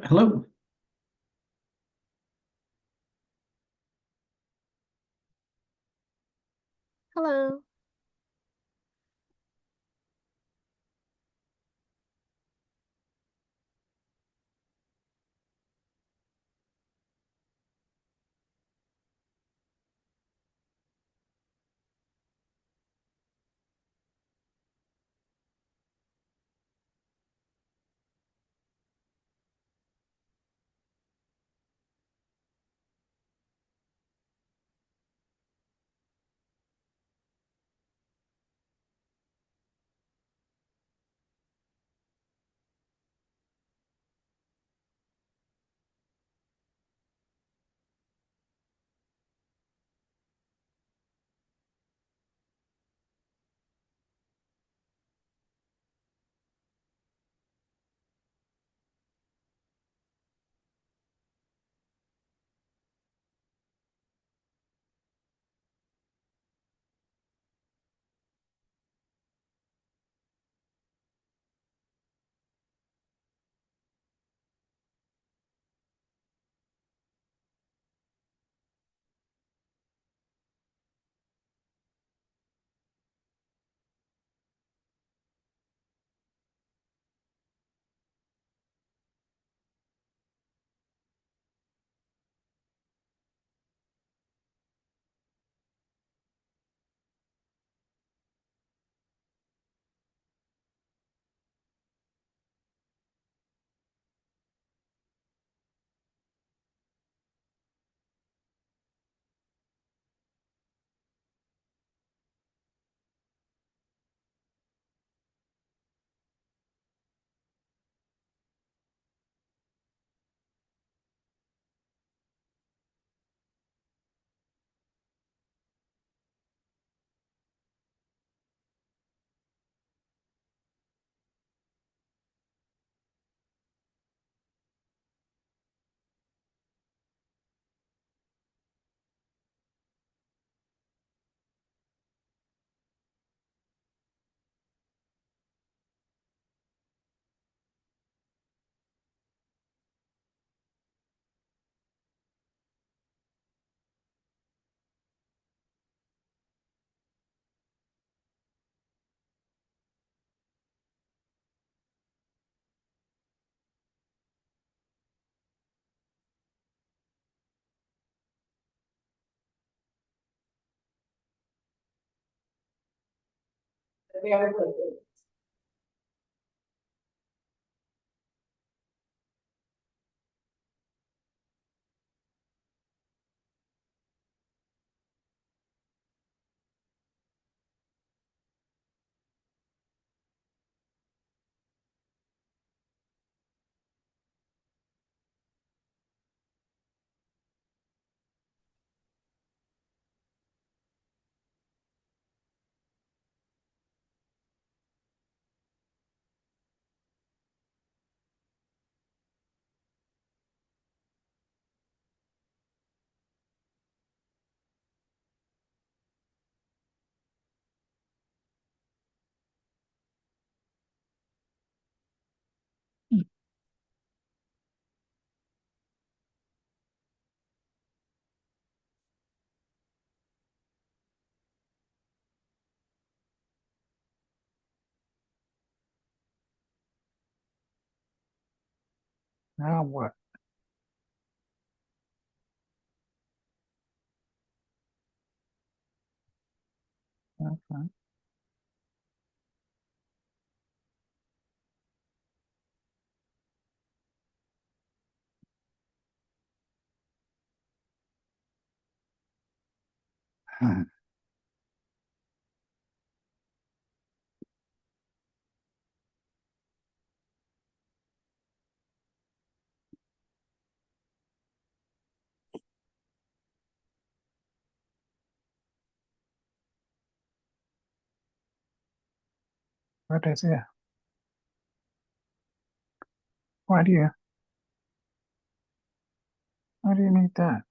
Hello. Hello. Now what? Okay. What is it? Why do you why do you need that?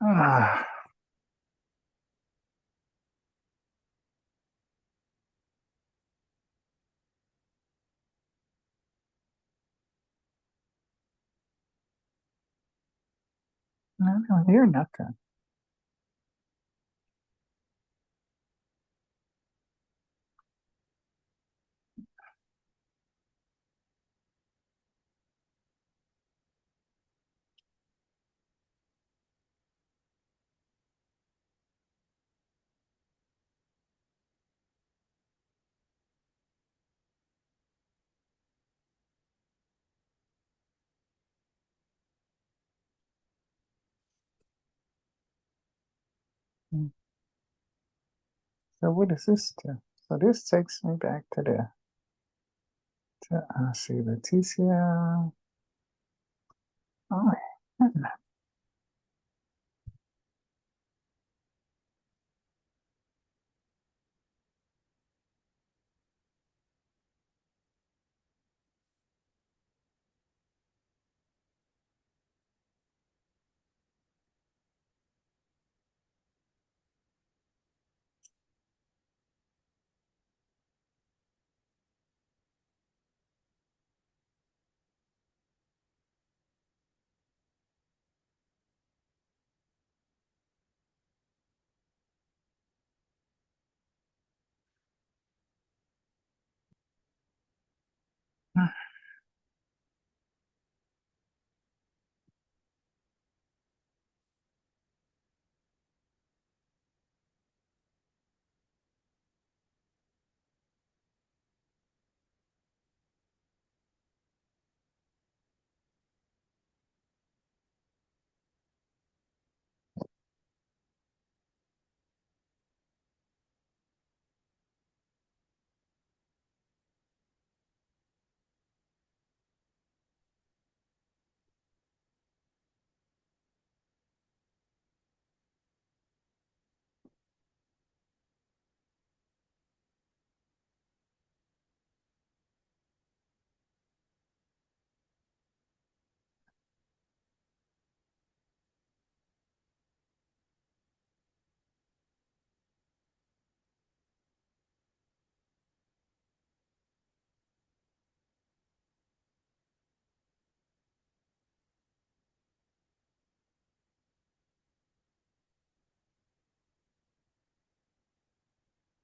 Ah, I don't hear nothing. Mm. So what does this do? So this takes me back to see the TCL. Oh, yeah.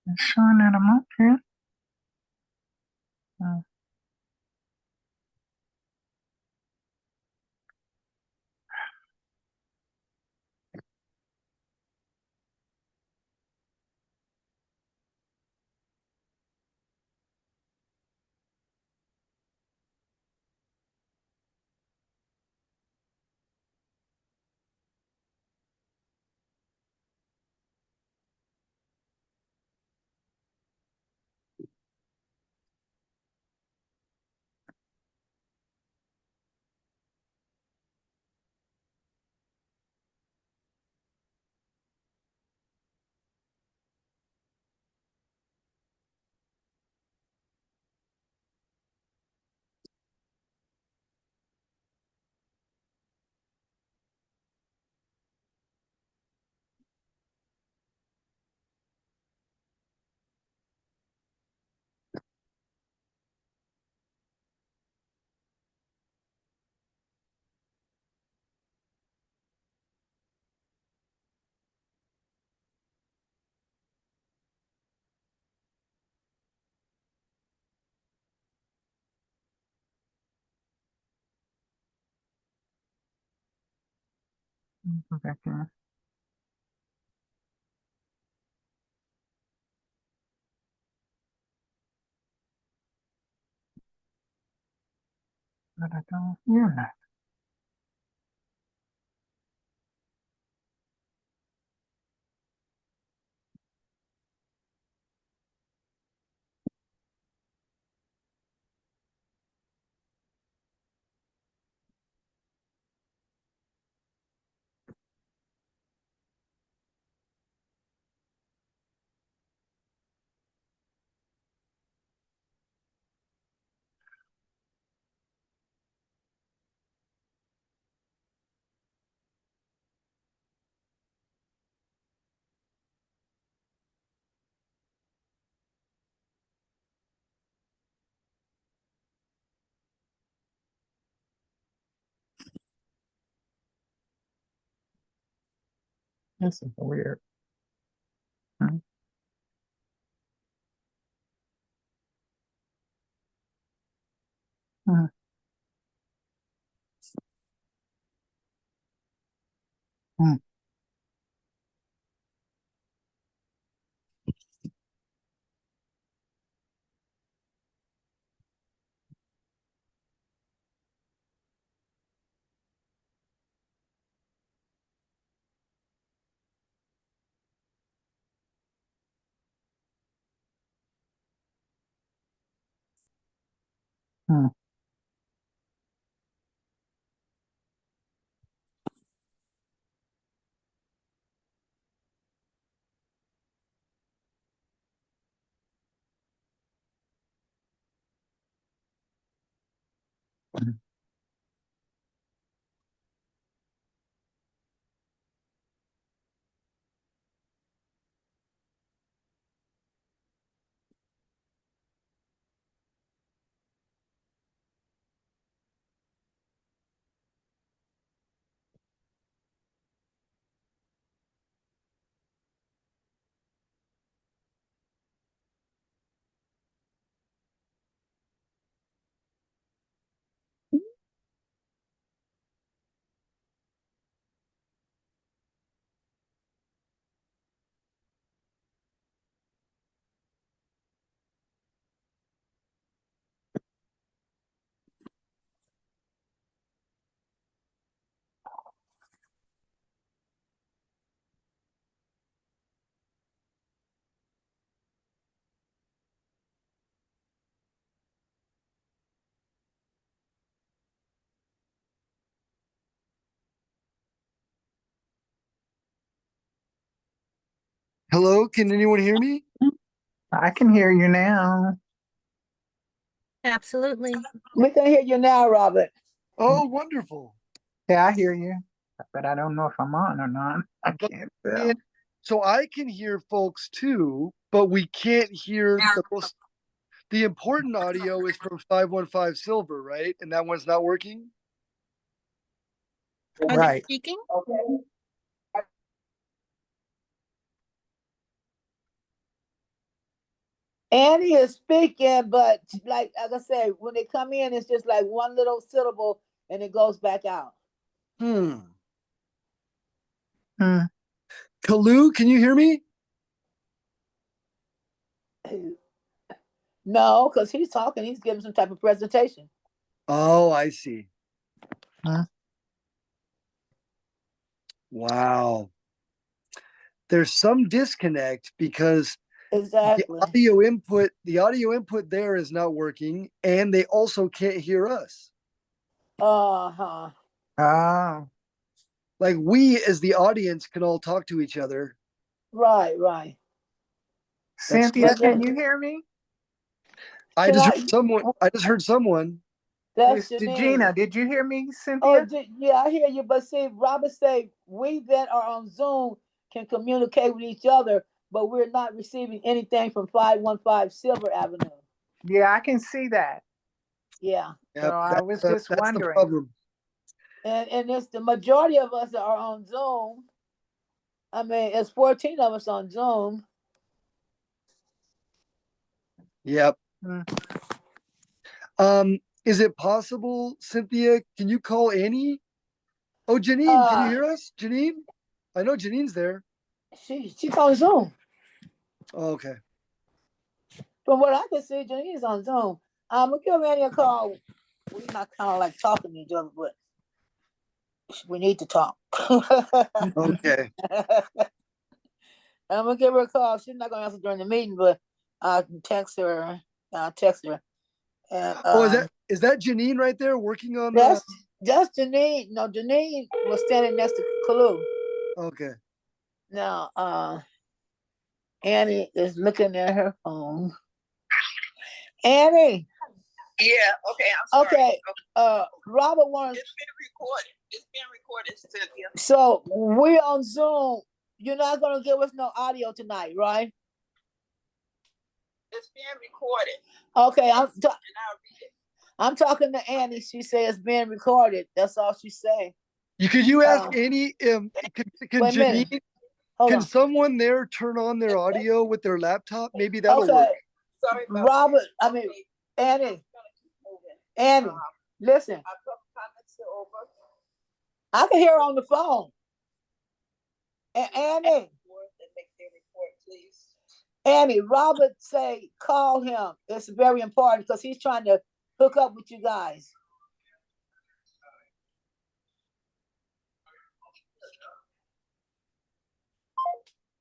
It's showing that I'm up here. Uh, go back here. But I don't hear that. This is weird. Hmm. Hmm. Hmm. Hmm. Hmm. Hello, can anyone hear me? I can hear you now. Absolutely. We can hear you now, Robert. Oh, wonderful. Yeah, I hear you, but I don't know if I'm on or not. I But can't and tell. so I can hear folks too, but we can't hear the important audio is from 515 Silver, right? And that one's not working? Are they Right. speaking? Okay. Annie is speaking, but like I said, when they come in, it's just like one little syllable and it goes back out. Hmm. Hmm. Kalu, can you hear me? No, because he's talking, he's giving some type of presentation. Oh, I see. Hmm. Wow. There's some disconnect because Exactly. the audio input there is not working, and they also can't hear us. Uh-huh. Oh, Like we as the audience can all talk to each other. Right. That's Cynthia, But can then, you hear me? I can just heard I? someone I just heard someone. That's It's Janine. Gina. Did you hear me, Oh, Cynthia? yeah, I hear you. But see, Robert say we that are on Zoom can communicate with each other, but we're not receiving anything from 515 Silver Avenue. Yeah, I can see that. Yeah. So Yep, I was just that's the wondering. problem. And it's the majority of us are on Zoom. I mean, it's 14 of us on Zoom. Yep. Hmm. Is it possible, Cynthia? Can you call Annie? Oh, Janine, can you Uh, hear us? Janine? I know Janine's there. she's on Zoom. Oh, okay. From what I can see, Janine's on Zoom. I'm gonna give Annie a call. We're not kind of like talking to each other, but we need to talk. I'm Okay. gonna give her a call. She's not gonna answer during the meeting, but I can text her. I'll text her. And Oh, is that Janine right there working on the that's Janine. No, Janine was standing next to Kalu. okay. Now, Annie is looking at her phone. Annie. Yeah, okay, I'm sorry. Okay. Robert wants. It's been recorded. It's been recorded, Cynthia. So we're on Zoom. You're not gonna give us no audio tonight, right? It's being recorded. Okay, And I'll read it. I'm talking to Annie. She says it's being recorded. That's all she's saying. Could you ask Annie can Wait a minute. Janine Hold Can on. someone there turn on their audio with their laptop? Maybe that'll Okay, work. Sorry about Robert, that. I mean, Annie, It's gonna keep moving. Annie, listen, Our public comments are over. I can hear her on the phone. Annie, And make their report, please. Annie, Robert say, call him. It's very important because he's trying to hook up with you guys.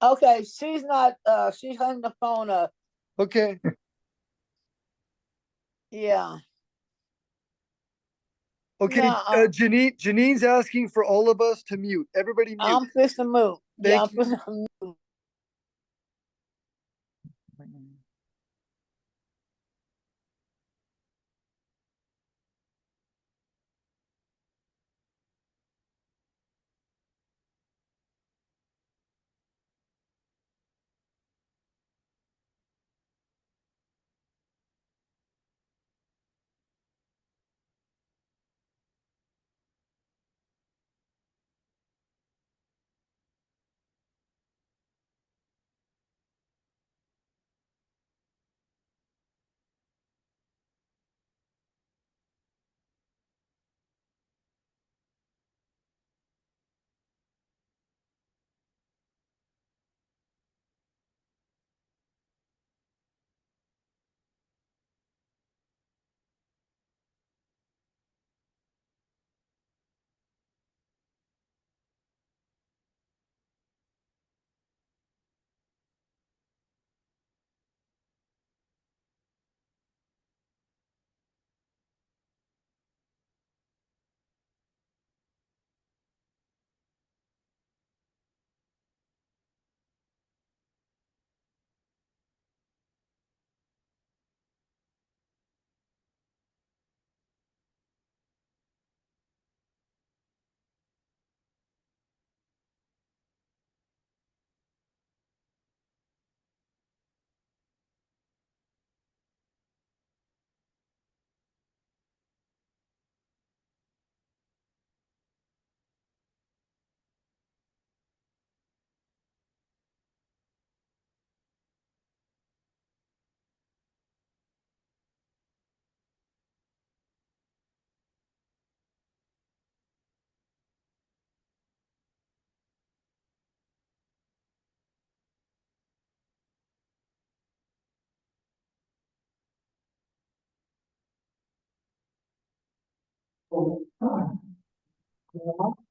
Okay, she's not, she's hung the phone up. Okay. Yeah. Okay. No, Janine's asking for all of us to mute. Everybody mute. I'm fixing to move. Yeah, I'm Thank you. fixing to move.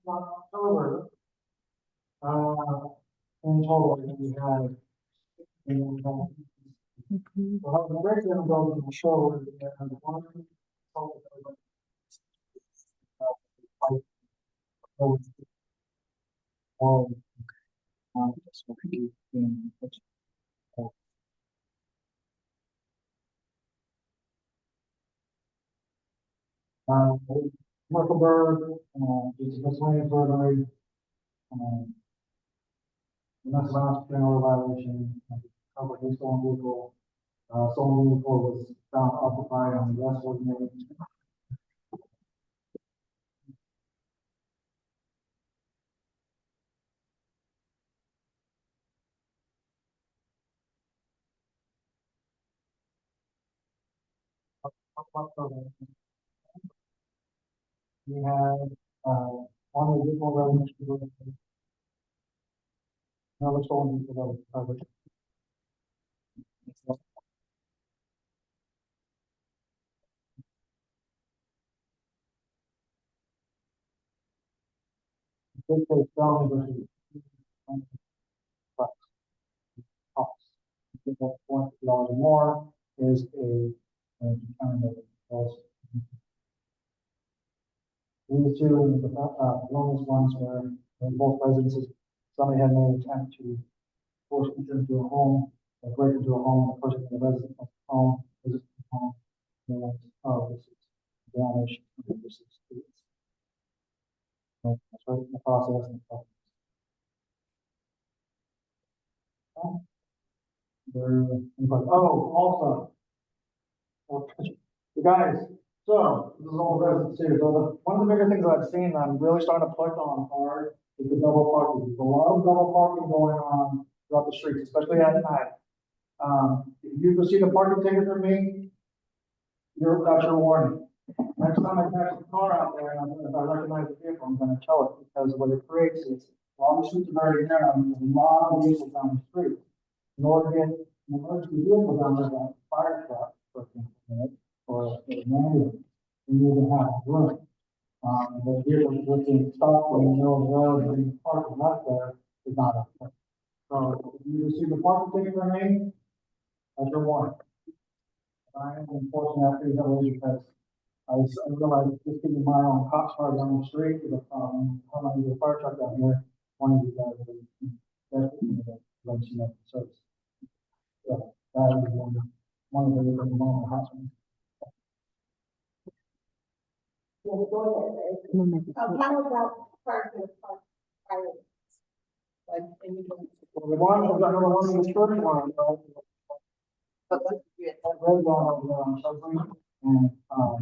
October, in total, we had, well, the breakdown goes in the show, and one. Muckelberg, it's miscellaneous burglary, domestic violence, general violation, covered his own vehicle, stolen vehicle was found occupied on the west was made. We had, one additional residential, another stolen vehicle that was covered. This is felony versus cost. $1 or more is a determinant of these two, one was ones where in both residences, somebody had made an attempt to force entry into a home, or break into a home, the person in the resident of the home, visit the home, and, this is damage, this is, that's right in the process and stuff. Also, you guys, so this is all residents here. So one of the bigger things I've seen, I'm really starting to push on hard is the double parking. There's a lot of double parking going on throughout the streets, especially at night. If you receive a parking ticket from me, that's your warning. Next time I pass the car out there, and if I recognize the vehicle, I'm gonna tell it, because what it creates is, while the streets are very narrow, there's a lot of vehicles down the street. In order to get an emergency vehicle down there, like a fire truck, for example, or a ambulance, you need to have room. The vehicle is being stopped in the middle of the road and being parked left there is not okay. So if you receive a parking ticket from me, that's your warning. I am enforcing that pretty heavily because I realize just getting my own cop car down the street with a problem, coming with a fire truck down here, one of you guys is definitely let you know the service. So that is one of the reasons why it happens. How about parking? Like, Well, the one, the one in the short one, but let's do it. that red one over there on Sudbury, and, yeah.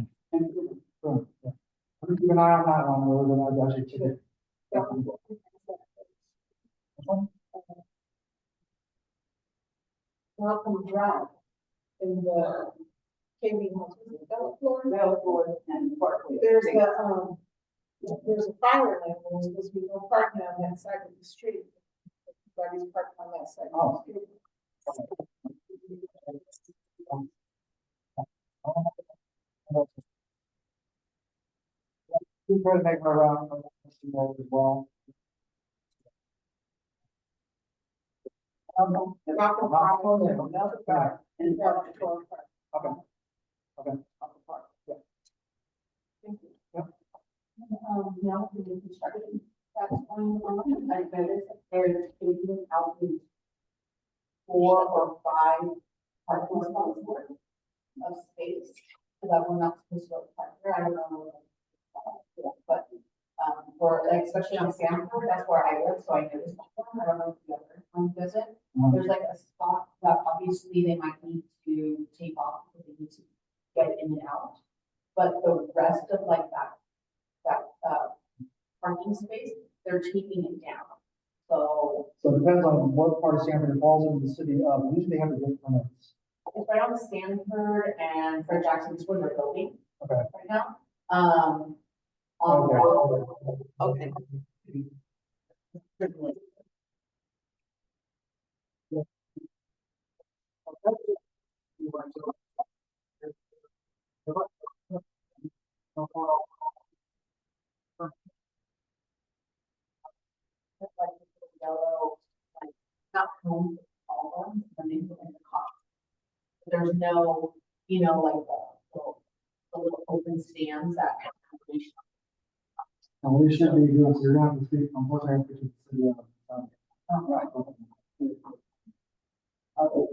I'm keep an eye on that one, whether or not actually today. Welcome Drive in the KB house, is it Delaware and Parkway. There's a fire lane, and there's supposed to be no parking on that side of the street. Everybody's parking on that side of the street. Keep trying to make my round, as well. Malcolm Drive, another drive, and Delaware Park. Okay. Okay. Yeah. Thank you. Now for the construction, that's going on, I noticed that there's taking out the 4 or 5 parking spots worth of space, so that we're not supposed to park there, I don't know. But, for, like, especially on Sanford, that's where I live, so I noticed that one, I don't know if the other one does it. There's like a spot that obviously they might need to take off, because they need to get it in and out. But the rest of like that parking space, they're taking it down. So So it depends on what part of Sanford it falls into the city of, usually they have to get permits. it's right on Sanford and Fred Jackson, it's where they're building Okay. right now. Okay. It's like this yellow, like, not home, all ones, and they put in the car. There's no, like the little open stands that. And we should be doing, so you're gonna have to speak, unfortunately, to the city of. Right.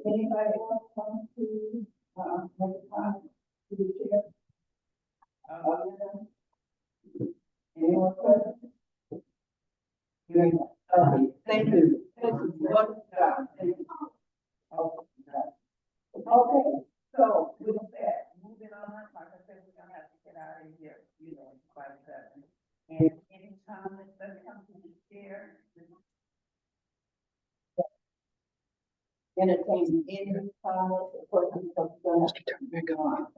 Anybody else want to, make a comment to the chair? Anyone present? Thank you. What, thank you. Okay, so with that, moving on, like I said, we're gonna have to get out of here, by 7. And any comments that come to the chair? Entertain any comments or questions of the,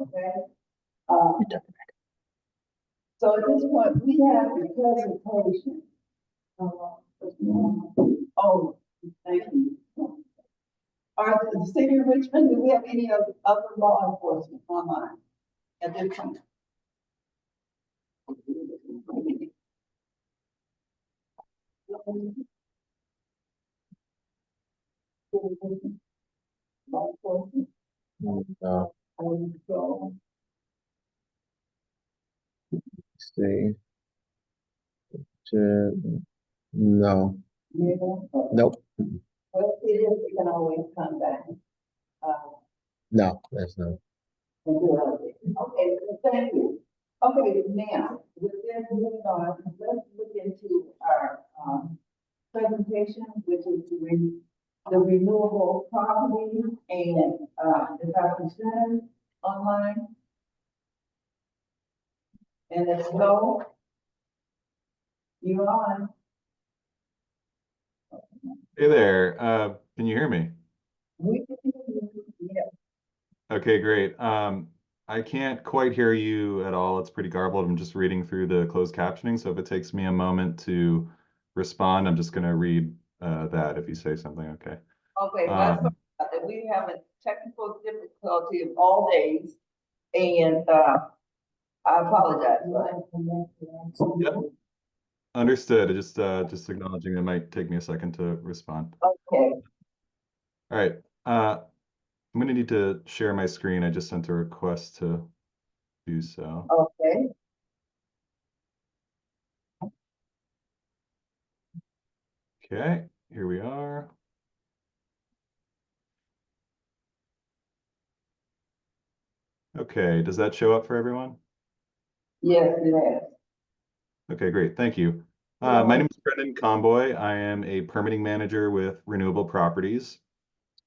okay? So at this point, we have the presentation. Oh, thank you. The city of Richmond, do we have any other law enforcement online at this time? Law enforcement? No, So, see. No, yeah, nope, well, it is, we can always come back. no, there's no. Okay, so thank you. Okay, now, with this moving on, let's look into our, presentation, which is the renewable property and, development center online. And let's go. You're on. Hey there. Can you hear me? Yeah. Okay, great. I can't quite hear you at all. It's pretty garbled. I'm just reading through the closed captioning. So if it takes me a moment to respond, I'm just going to read that if you say something. Okay. Okay, that's Um, that we have a technical difficulty of all days, and I apologize for Yep. that. Understood. Just acknowledging it might take me a second to respond. Okay, All right. I'm going to need to share my screen. I just sent a request to do so. okay. Okay, here we are. Okay, does that show up for everyone? Yes, it has. Okay, great. Thank you. My name is Brendan Comboy. I am a permitting manager with Renewable Properties.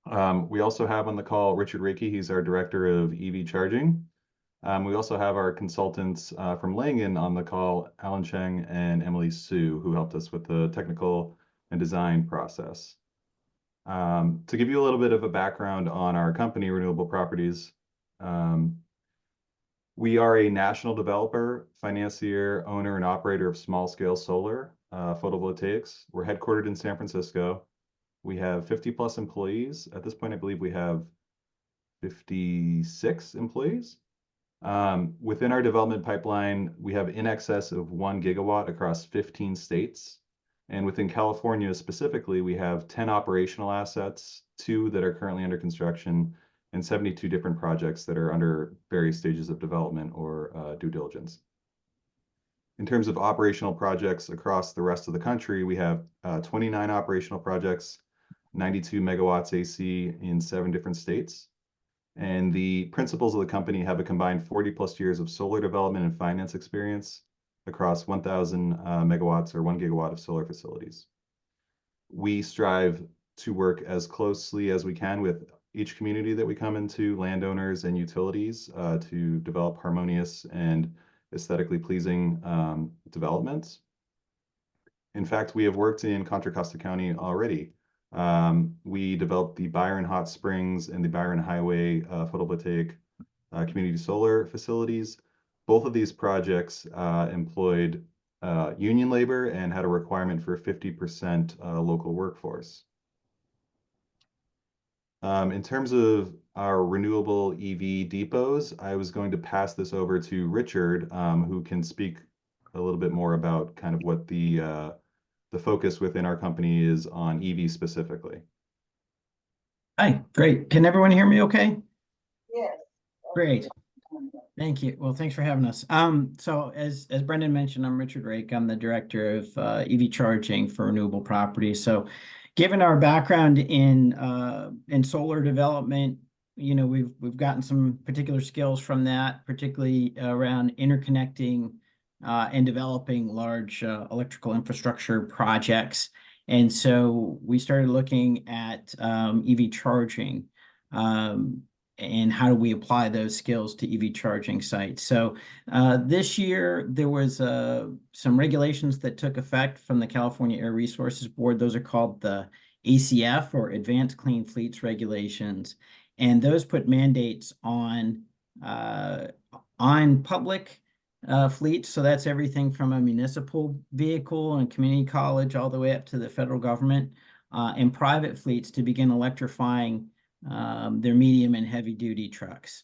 We also have on the call Richard Reiki. He's our director of EV charging. We also have our consultants from Langen on the call, Alan Cheng and Emily Sue, who helped us with the technical and design process. To give you a little bit of a background on our company, Renewable Properties, we are a national developer, financier, owner, and operator of small-scale solar photovoltaics. We're headquartered in San Francisco. We have 50 plus employees. At this point, I believe we have 56 employees. Within our development pipeline, we have in excess of 1 gigawatt across 15 states. And within California specifically, we have 10 operational assets, 2 that are currently under construction, and 72 different projects that are under various stages of development or due diligence. In terms of operational projects across the rest of the country, we have 29 operational projects, 92 megawatts AC in 7 different states. And the principals of the company have a combined 40 plus years of solar development and finance experience across 1,000 megawatts or 1 gigawatt of solar facilities. We strive to work as closely as we can with each community that we come into, landowners and utilities, to develop harmonious and aesthetically pleasing developments. In fact, we have worked in Contra Costa County already. We developed the Byron Hot Springs and the Byron Highway photovoltaic community solar facilities. Both of these projects employed union labor and had a requirement for 50% local workforce. In terms of our renewable EV depots, I was going to pass this over to Richard, who can speak a little bit more about kind of what the focus within our company is on EV specifically. Hi, great. Can everyone hear me okay? Yes. Great. Thank you. Well, thanks for having us. So as Brendan mentioned, I'm Richard Rake. I'm the director of EV charging for Renewable Properties. So given our background in solar development, you know, we've gotten some particular skills from that, particularly around interconnecting and developing large electrical infrastructure projects. And so we started looking at EV charging. And how do we apply those skills to EV charging sites? So this year, there was some regulations that took effect from the California Air Resources Board. Those are called the ACF, or Advanced Clean Fleets Regulations. And those put mandates on public fleets. So that's everything from a municipal vehicle and community college all the way up to the federal government, and private fleets to begin electrifying their medium and heavy duty trucks.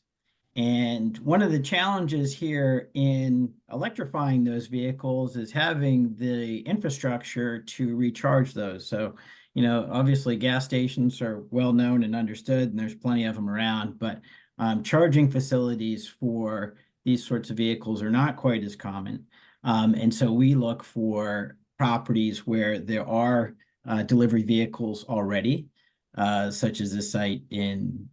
And one of the challenges here in electrifying those vehicles is having the infrastructure to recharge those. So, you know, obviously gas stations are well known and understood, and there's plenty of them around, but charging facilities for these sorts of vehicles are not quite as common. And so we look for properties where there are delivery vehicles already, such as this site on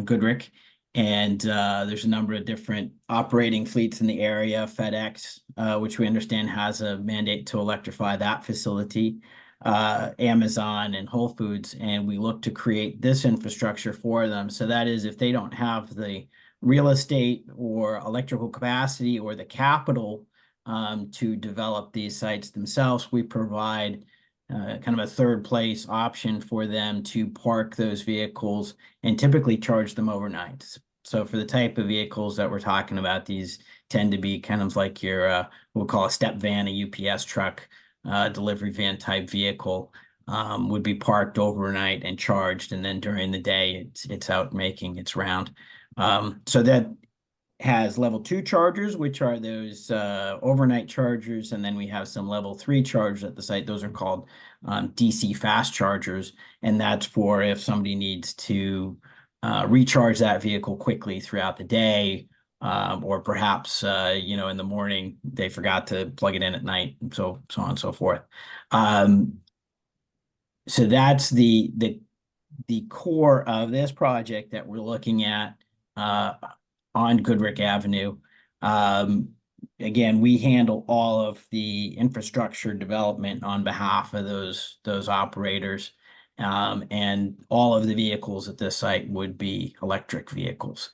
Goodrich. And there's a number of different operating fleets in the area. FedEx, which we understand has a mandate to electrify that facility, Amazon and Whole Foods, and we look to create this infrastructure for them. So that is, if they don't have the real estate or electrical capacity or the capital to develop these sites themselves, we provide kind of a third place option for them to park those vehicles and typically charge them overnight. So for the type of vehicles that we're talking about, these tend to be kind of like your, we'll call a step van, a UPS truck, delivery van type vehicle, would be parked overnight and charged. And then during the day, it's out making its round. So that has level 2 chargers, which are those overnight chargers, and then we have some level 3 chargers at the site. Those are called DC fast chargers, and that's for if somebody needs to recharge that vehicle quickly throughout the day, or perhaps you know, in the morning they forgot to plug it in at night, so on and so forth. So that's the core of this project that we're looking at on Goodrich Avenue. Again, we handle all of the infrastructure development on behalf of those operators. And all of the vehicles at this site would be electric vehicles.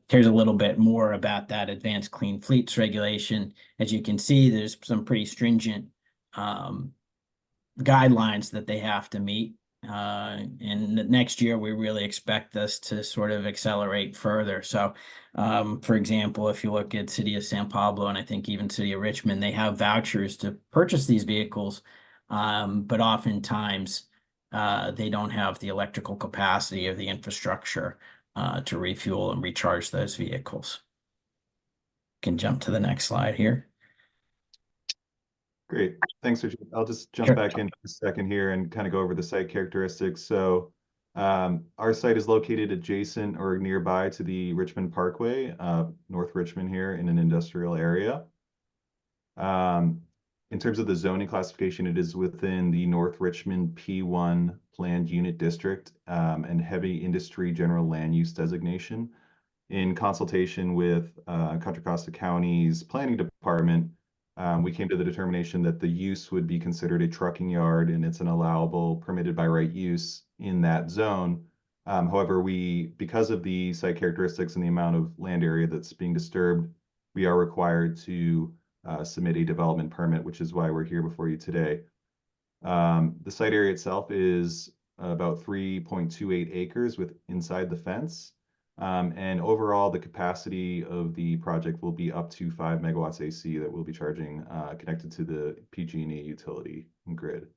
Here's a little bit more about that advanced clean fleets regulation. As you can see, there's some pretty stringent guidelines that they have to meet. And next year, we really expect this to sort of accelerate further. So, for example, if you look at City of San Pablo, and I think even City of Richmond, they have vouchers to purchase these vehicles, but oftentimes they don't have the electrical capacity of the infrastructure to refuel and recharge those vehicles. Can jump to the next slide here. Great. Thanks, Richard. I'll just jump Sure. back in for a second here and kind of go over the site characteristics. So our site is located adjacent or nearby to the Richmond Parkway, North Richmond here in an industrial area. In terms of the zoning classification, it is within the North Richmond P1 planned unit district and heavy industry general land use designation. In consultation with Contra Costa County's planning department, we came to the determination that the use would be considered a trucking yard and it's an allowable permitted by right use in that zone. However, because of the site characteristics and the amount of land area that's being disturbed, we are required to submit a development permit, which is why we're here before you today. The site area itself is about 3.28 acres inside the fence. And overall, the capacity of the project will be up to 5 megawatts AC that we'll be charging connected to the PG&E utility and grid.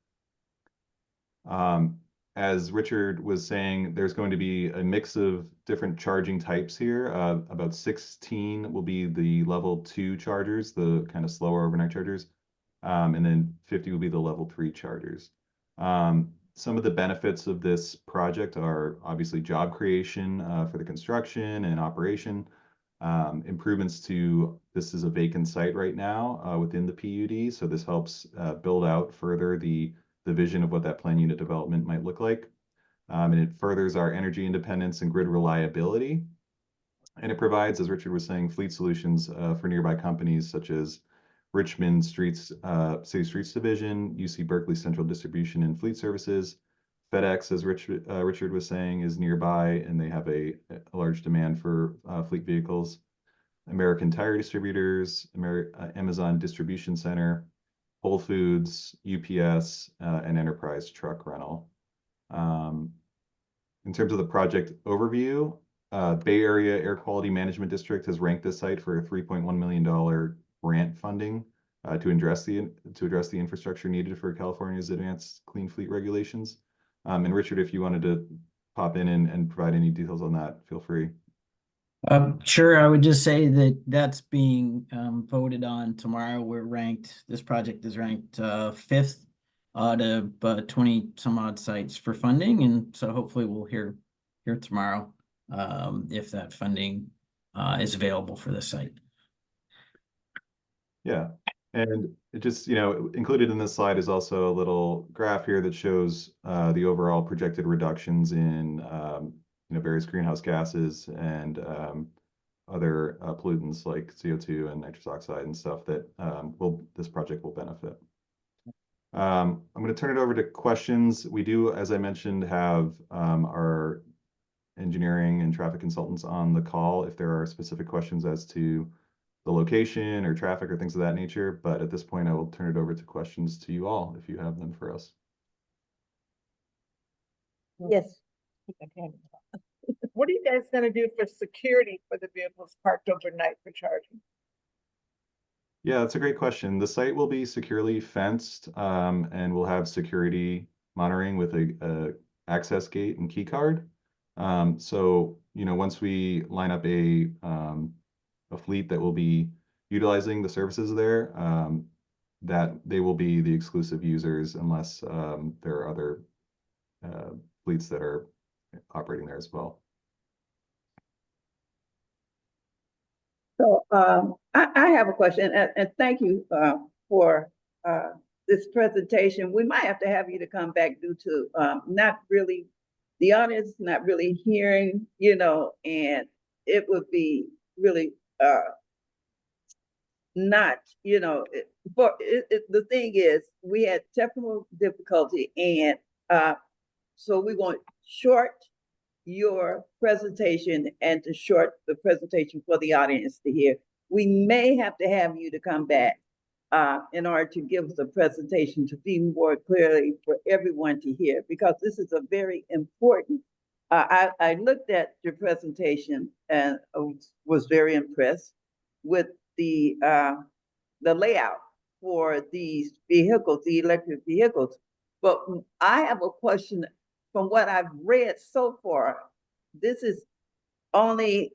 As Richard was saying, there's going to be a mix of different charging types here. About 16 will be the level 2 chargers, the kind of slower overnight chargers. And then 50 will be the level 3 chargers. Some of the benefits of this project are obviously job creation for the construction and operation, improvements to, this is a vacant site right now within the PUD, so this helps build out further the vision of what that plan unit development might look like. And it furthers our energy independence and grid reliability. And it provides, as Richard was saying, fleet solutions for nearby companies such as Richmond Streets, City Streets Division, UC Berkeley Central Distribution and Fleet Services. FedEx, as Richard was saying, is nearby, and they have a large demand for fleet vehicles. American Tire Distributors, Amazon Distribution Center, Whole Foods, UPS, and Enterprise Truck Rental. In terms of the project overview, Bay Area Air Quality Management District has ranked this site for a $3.1 million grant funding to address the infrastructure needed for California's advanced clean fleet regulations. And Richard, if you wanted to pop in and provide any details on that, feel free. Sure. I would just say that that's being voted on tomorrow. This project is ranked 5th out of 20 some odd sites for funding. And so hopefully we'll hear tomorrow if that funding is available for this site. Yeah. And it just, included in this slide is also a little graph here that shows the overall projected reductions in various greenhouse gases and other pollutants like CO2 and nitrous oxide and stuff that this project will benefit. I'm going to turn it over to questions. We do, as I mentioned, have our engineering and traffic consultants on the call if there are specific questions as to the location or traffic or things of that nature. But at this point, I will turn it over to questions to you all if you have them for us. Yes. What are you guys gonna do for security for the vehicles parked overnight for charging? Yeah, that's a great question. The site will be securely fenced, and we'll have security monitoring with a access gate and key card. So, once we line up a fleet that will be utilizing the services there, that they will be the exclusive users unless there are other fleets that are operating there as well. So I have a question, and thank you for this presentation. We might have to have you to come back due to not really, the audience not really hearing, and it would be really not, the thing is, we had technical difficulty, and so we're going to short your presentation and to short the presentation for the audience to hear. We may have to have you to come back in order to give the presentation to be more clearly for everyone to hear, because this is a very important. I looked at your presentation and was very impressed with the layout for these vehicles, the electric vehicles. But I have a question. From what I've read so far, this is only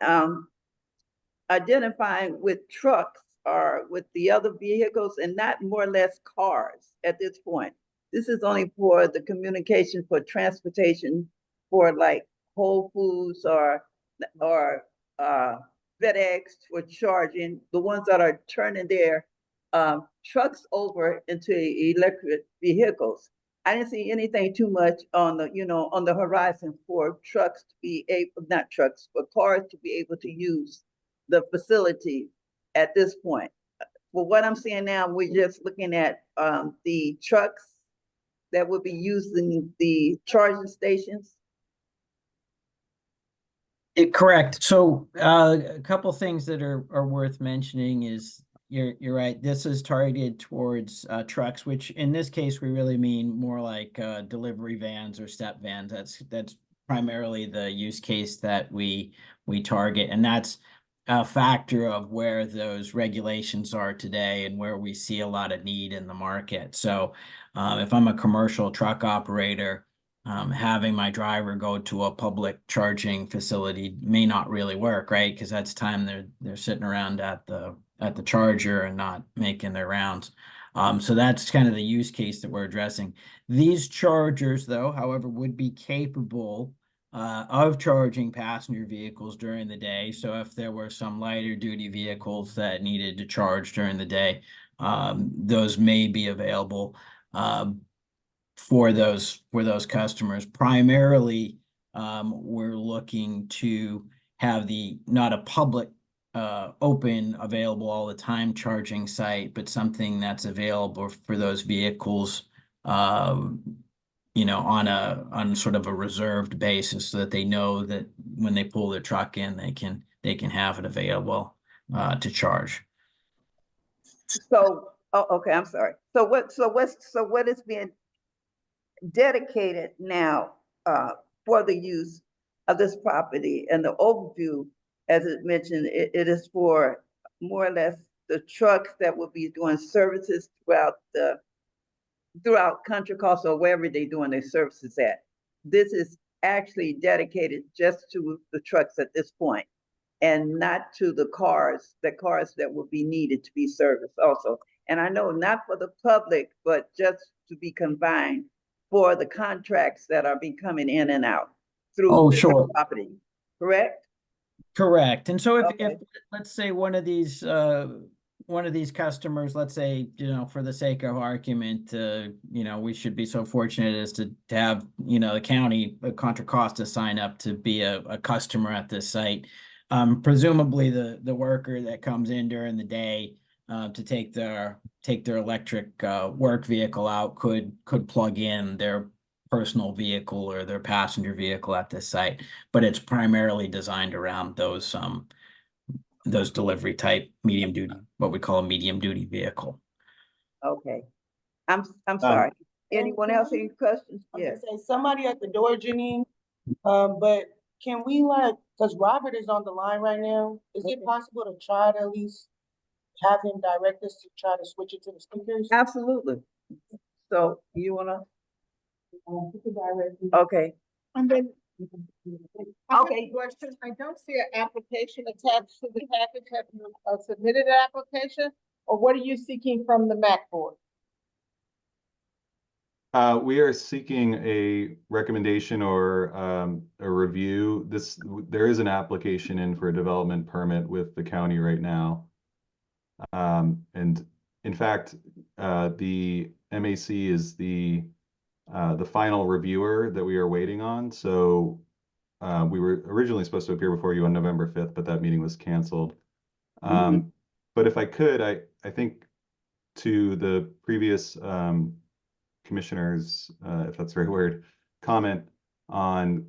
identifying with trucks or with the other vehicles and not more or less cars at this point. This is only for the communication for transportation for like Whole Foods or FedEx for charging, the ones that are turning their trucks over into electric vehicles. I didn't see anything too much on the horizon for trucks to be able, not trucks, but cars to be able to use the facility at this point. For what I'm seeing now, we're just looking at the trucks that will be using the charging stations. Correct. So a couple things that are worth mentioning is you're right. This is targeted towards trucks, which in this case we really mean more like delivery vans or step vans. That's primarily the use case that we target, and that's a factor of where those regulations are today and where we see a lot of need in the market. So if I'm a commercial truck operator, having my driver go to a public charging facility may not really work, right? Because that's time they're sitting around at the charger and not making their rounds. So that's kind of the use case that we're addressing. These chargers, though, however, would be capable of charging passenger vehicles during the day. So if there were some lighter duty vehicles that needed to charge during the day, those may be available for those customers. Primarily, we're looking to have not a public open, available all the time charging site, but something that's available for those vehicles, on sort of a reserved basis, so that they know that when they pull their truck in, they can have it available to charge. So, okay, I'm sorry. So what is being dedicated now for the use of this property? And the overview, as it mentioned, it is for more or less the trucks that will be doing services throughout Contra Costa or wherever they're doing their services at. This is actually dedicated just to the trucks at this point, and not to the cars that will be needed to be serviced also. And I know not for the public, but just to be combined for the contracts that are be coming in and out through the property, correct? Correct. And so if let's say one of these customers, let's say, for the sake of argument, we should be so fortunate as to have, the county of Contra Costa sign up to be a customer at this site. Presumably the worker that comes in during the day to take their electric work vehicle out could plug in their personal vehicle or their passenger vehicle at this site, but it's primarily designed around those those delivery type medium duty, what we call a medium duty vehicle. Okay. I'm sorry. Anyone else any questions? I'm Yes. gonna say somebody at the door, Janine. But can we because Robert is on the line right now, is it possible to try to at least have him direct us to try to switch it to the speakers? Absolutely. So you wanna? Okay. And then, Okay. question, I don't see an application attached to the package. Have you submitted an application? Or what are you seeking from the MAC board? We are seeking a recommendation or a review. There is an application in for a development permit with the county right now. And in fact, the MAC is the final reviewer that we are waiting on. So we were originally supposed to appear before you on November 5th, but that meeting was canceled. But if I could, I think to the previous commissioners, if that's the right word, comment on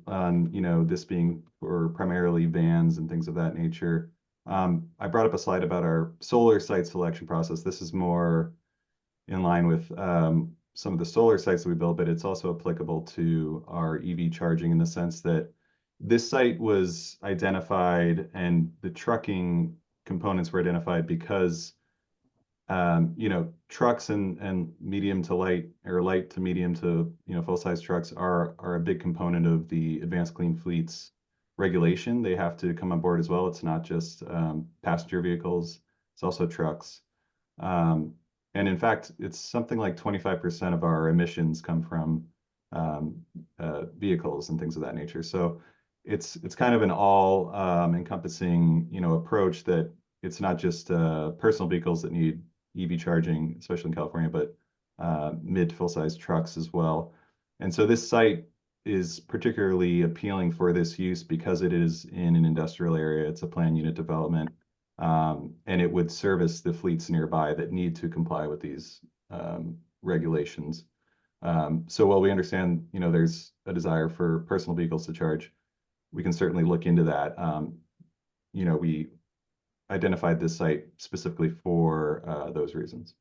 this being for primarily vans and things of that nature. I brought up a slide about our solar site selection process. This is more in line with some of the solar sites that we built, but it's also applicable to our EV charging in the sense that this site was identified and the trucking components were identified because trucks and medium to light or light to medium to full-size trucks are a big component of the Advanced Clean Fleets regulation. They have to come on board as well. It's not just passenger vehicles, it's also trucks. And in fact, it's something like 25% of our emissions come from vehicles and things of that nature. So it's kind of an all encompassing approach that it's not just personal vehicles that need EV charging, especially in California, but mid to full-size trucks as well. And so this site is particularly appealing for this use because it is in an industrial area. It's a planned unit development, and it would service the fleets nearby that need to comply with these regulations. So while we understand, there's a desire for personal vehicles to charge, we can certainly look into that. We identified this site specifically for those reasons.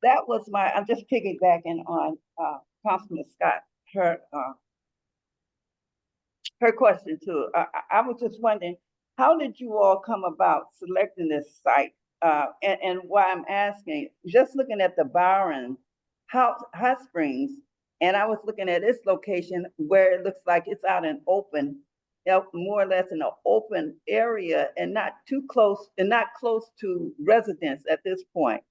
That was I'm just piggybacking on Councilman Scott, her question too. I was just wondering, how did you all come about selecting this site? And why I'm asking, just looking at the Byron Hot Springs, and I was looking at its location where it looks like it's out in open, more or less in an open area and not too close and not close to residents at this point.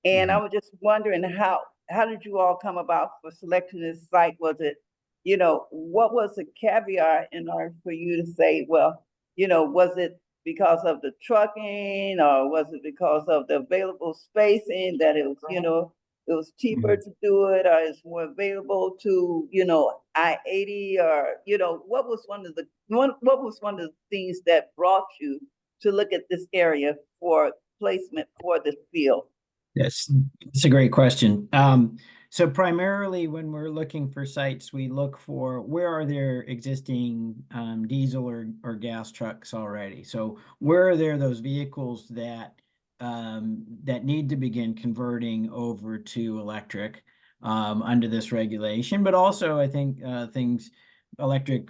And I was just wondering how did you all come about for selecting this site? Was it, what was the caveat in order for you to say, well, was it because of the trucking or was it because of the available spacing that it was, it was cheaper to do it or it's more available to, I-80 or, what was one of the things that brought you to look at this area for placement for this field? Yes, it's a great question. So primarily when we're looking for sites, we look for where are there existing diesel or gas trucks already. So where are there those vehicles that need to begin converting over to electric under this regulation, but also I think electric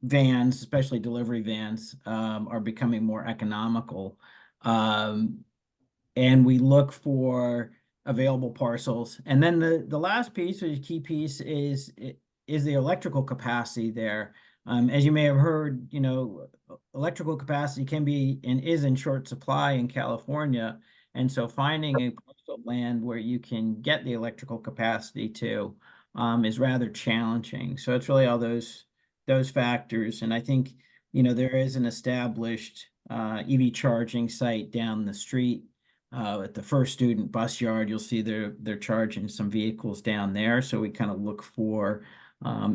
vans, especially delivery vans, are becoming more economical. And we look for available parcels. And then the last piece, or the key piece, is the electrical capacity there. As you may have heard, electrical capacity can be and is in short supply in California. And so finding a parcel of land where you can get the electrical capacity to is rather challenging. So it's really all those factors. And I think, there is an established EV charging site down the street. At the First Student Bus Yard, you'll see they're charging some vehicles down there. So we kind of look for,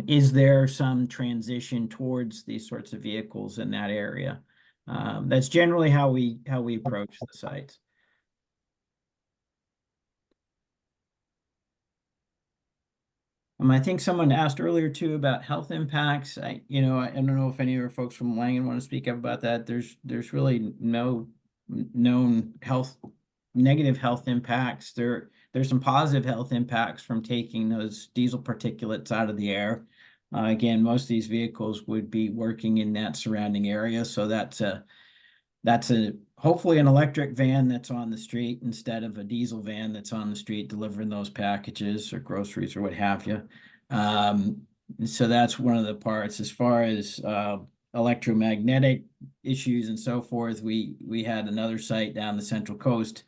is there some transition towards these sorts of vehicles in that area? That's generally how we approach the sites. I think someone asked earlier too about health impacts. I don't know if any of our folks from Langen want to speak up about that. There's really no known negative health impacts. There's some positive health impacts from taking those diesel particulates out of the air. Again, most of these vehicles would be working in that surrounding area, so that's hopefully an electric van that's on the street instead of a diesel van that's on the street delivering those packages or groceries or what have you. So that's one of the parts. As far as electromagnetic issues and so forth, we had another site down the Central Coast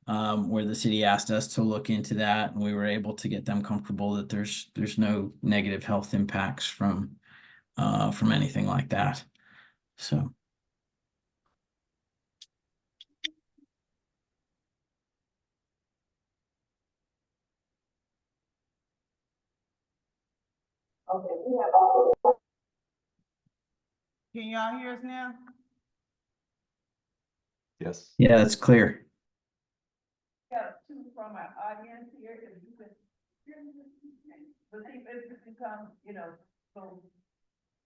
where the city asked us to look into that, and we were able to get them comfortable that there's no negative health impacts from anything like that. So. Okay, we have Can y'all hear us now? Yes. Yeah, that's clear. Two from our audience here, if you could, but see if it become, so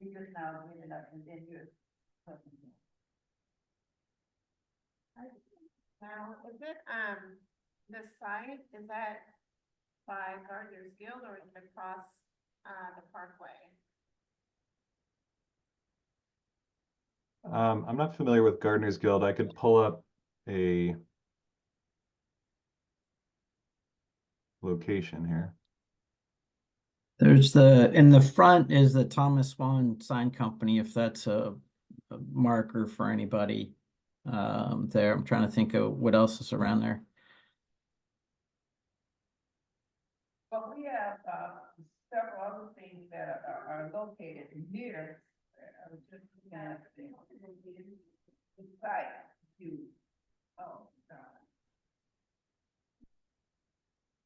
we just now getting up and then you're. Now, is it, the site, is that by Gardner's Guild or is it across, the parkway? I'm not familiar with Gardener's Guild. I could pull up a location here. There's in the front is the Thomas Swan Sign Company, if that's a marker for anybody there. I'm trying to think of what else is around there. Well, we have several other things that are located near. I was just looking at the site to, oh God.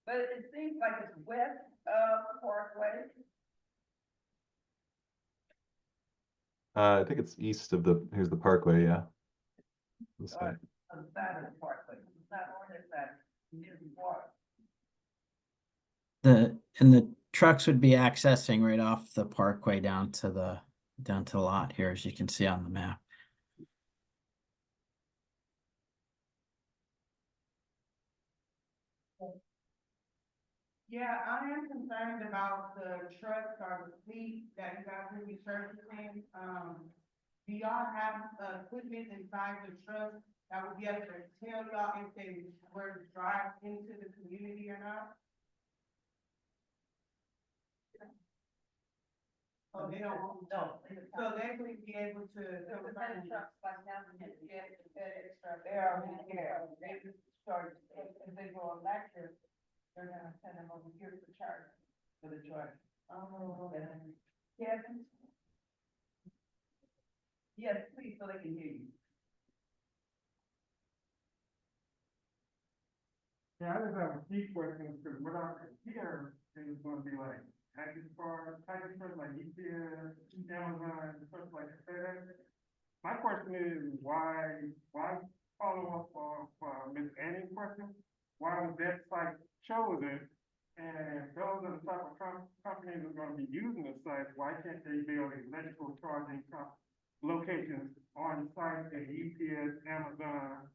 But it seems like it's west of Parkway. I think it's east of here's the Parkway, yeah. This way. On the side of the Parkway, it's not on this side, near the water. The trucks would be accessing right off the Parkway down to the lot here, as you can see on the map. Yeah, I am concerned about the trucks or the fleet that you guys will be servicing. Do y'all have equipment inside the truck that would be able to tell y'all if they were to drive into the community or not? Oh, they don't, No. so they would be able to. Trucks like now, get extra, they are here, they just charge, if they go electric, they're gonna send them over here for charge, for the charge. Oh, yes. Yes, please, so they can hear you. Yeah, I just have a few questions, because what I hear is gonna be like, package for like EPS, Amazon, stuff like that. My question is, why follow up for Ms. Annie's question? Why was that site chosen? And those are the type of companies that are gonna be using the site, why can't they build electrical charging locations on site at EPS, Amazon,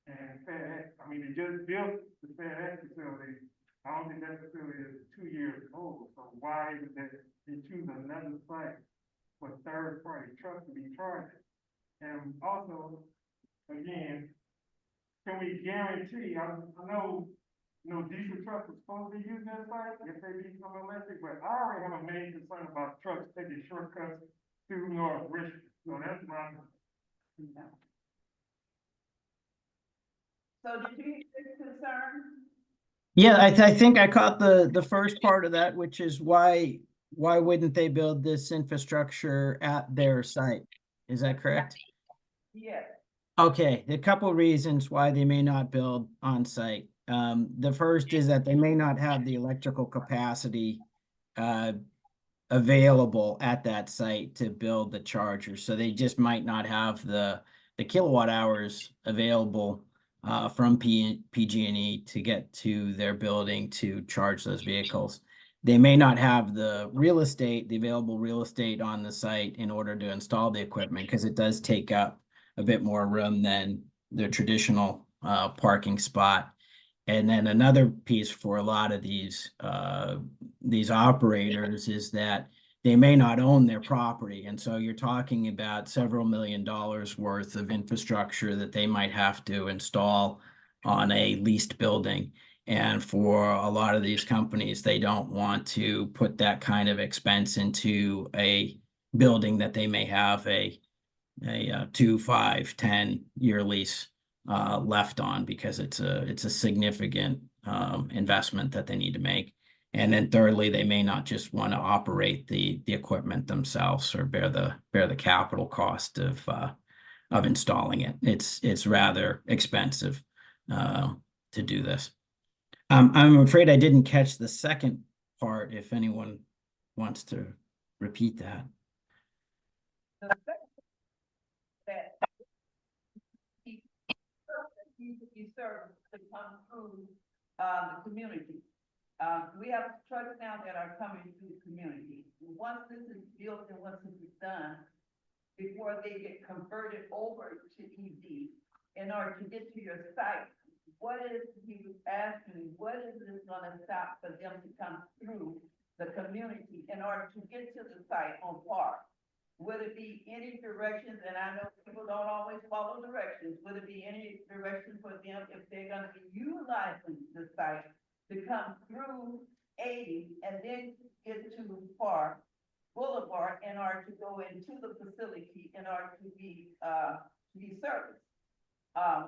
and FedEx? I mean, they just built the FedEx facility. I don't think that facility is 2 years old, so why would they choose another site for third-party trucks to be charging? And also, again, can we guarantee, I know, diesel trucks are supposed to be using that site if they become electric, but I already have a main concern about trucks taking shortcuts through North Richmond, so that's my. So did you hear this concern? Yeah, I think I caught the first part of that, which is why wouldn't they build this infrastructure at their site? Is that correct? Yes. Okay, a couple reasons why they may not build on site. The first is that they may not have the electrical capacity available at that site to build the charger, so they just might not have the kilowatt hours available from PG&E to get to their building to charge those vehicles. they may not have the available real estate on the site in order to install the equipment, because it does take up a bit more room than the traditional parking spot. And then another piece for a lot of these operators is that they may not own their property. And so you're talking about several $1 million worth of infrastructure that they might have to install on a leased building. And for a lot of these companies, they don't want to put that kind of expense into a building that they may have a 2, 5, 10-year lease left on, because it's a significant investment that they need to make. And then thirdly, they may not just want to operate the equipment themselves or bear the capital cost of installing it. It's rather expensive to do this. I'm afraid I didn't catch the second part, if anyone wants to repeat that. That you serve to come through the community. We have trucks now that are coming through the community. Once this is built and once this is done, before they get converted over to EV, in order to get to your site, what is, he was asking, what is this gonna stop for them to come through the community in order to get to the site on park? Would it be any directions, and I know people don't always follow directions, would it be any direction for them if they're gonna be utilizing the site to come through 80 and then get to Park Boulevard in order to go into the facility in order to be serviced?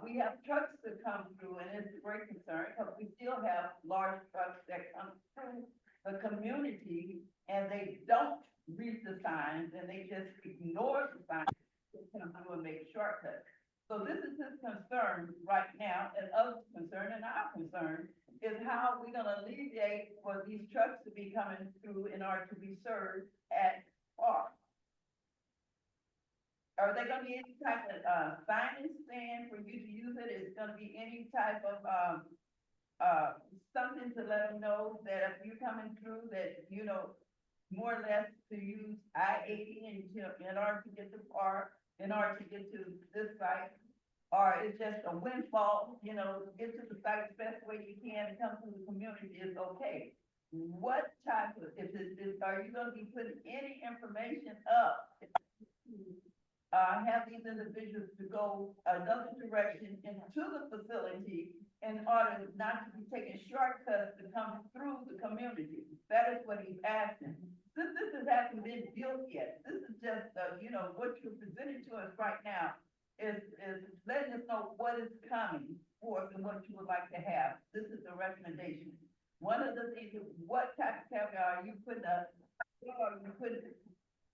We have trucks that come through, and it's a great concern because we still have large trucks that come through the community and they don't read the signs and they just ignore the signs to come through and make shortcuts. So this is his concern right now, and others' concern and our concern is how we're gonna alleviate for these trucks to be coming through in order to be served at Park. Are there gonna be any type of signage stand for you to use it? Is gonna be any type of something to let them know that if you're coming through that, you know, more or less to use I-80 in order to get to Park, in order to get to this site? Or it's just a windfall, you know, get to the site the best way you can and come to the community is okay. What type of, are you gonna be putting any information up? Have these individuals to go another direction into the facility in order not to be taking shortcuts to come through the community? That is what he's asking. Since this hasn't been built yet, this is just, you know, what you're presenting to us right now is letting us know what is coming forth and what you would like to have. This is the recommendation. One of the things is what type of caveat are you putting up, or you putting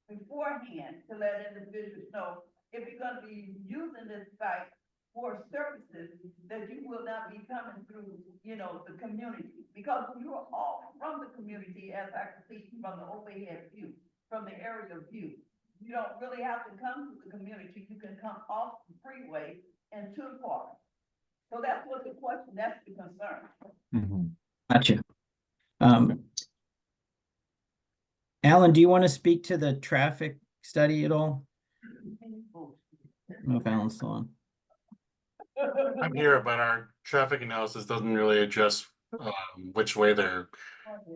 beforehand to let individuals know if you're gonna be using this site for services, that you will not be coming through, you know, the community. Because you're all from the community, as I can see from the overhead view, from the aerial view. You don't really have to come to the community, you can come off the freeway and to the park. So that's what the question, that's the concern. Mhm. Gotcha. Alan, do you want to speak to the traffic study at all? I don't know if Alan's still on. I'm here, but our traffic analysis doesn't really address which way they're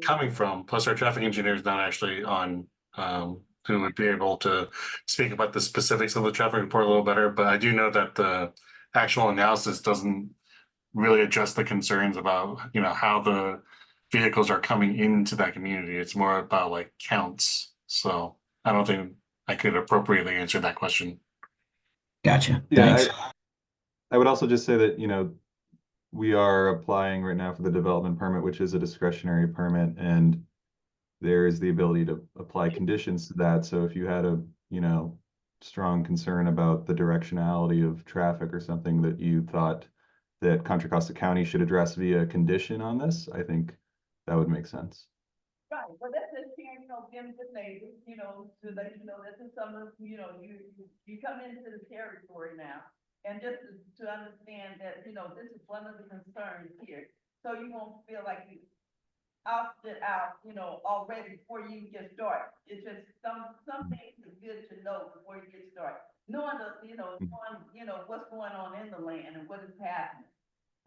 coming from. Plus, our traffic engineer is not actually on, who would be able to speak about the specifics of the traffic report a little better. But I do know that the actual analysis doesn't really address the concerns about, you know, how the vehicles are coming into that community. It's more about like counts. So I don't think I could appropriately answer that question. Gotcha. Yeah, Thanks. I would also just say that, you know, we are applying right now for the development permit, which is a discretionary permit, and there is the ability to apply conditions to that. So if you had a, you know, strong concern about the directionality of traffic or something that you thought that Contra Costa County should address via condition on this, I think that would make sense. Right, well, that's just sharing, you know, them with neighbors, you know, to let you know this is some of, you know, you come into the territory now. And just to understand that, you know, this is one of the concerns here. So you won't feel like you costed out, already before you get started. It's just some things is good to know before you get started. Knowing what's going on in the land and what is happening.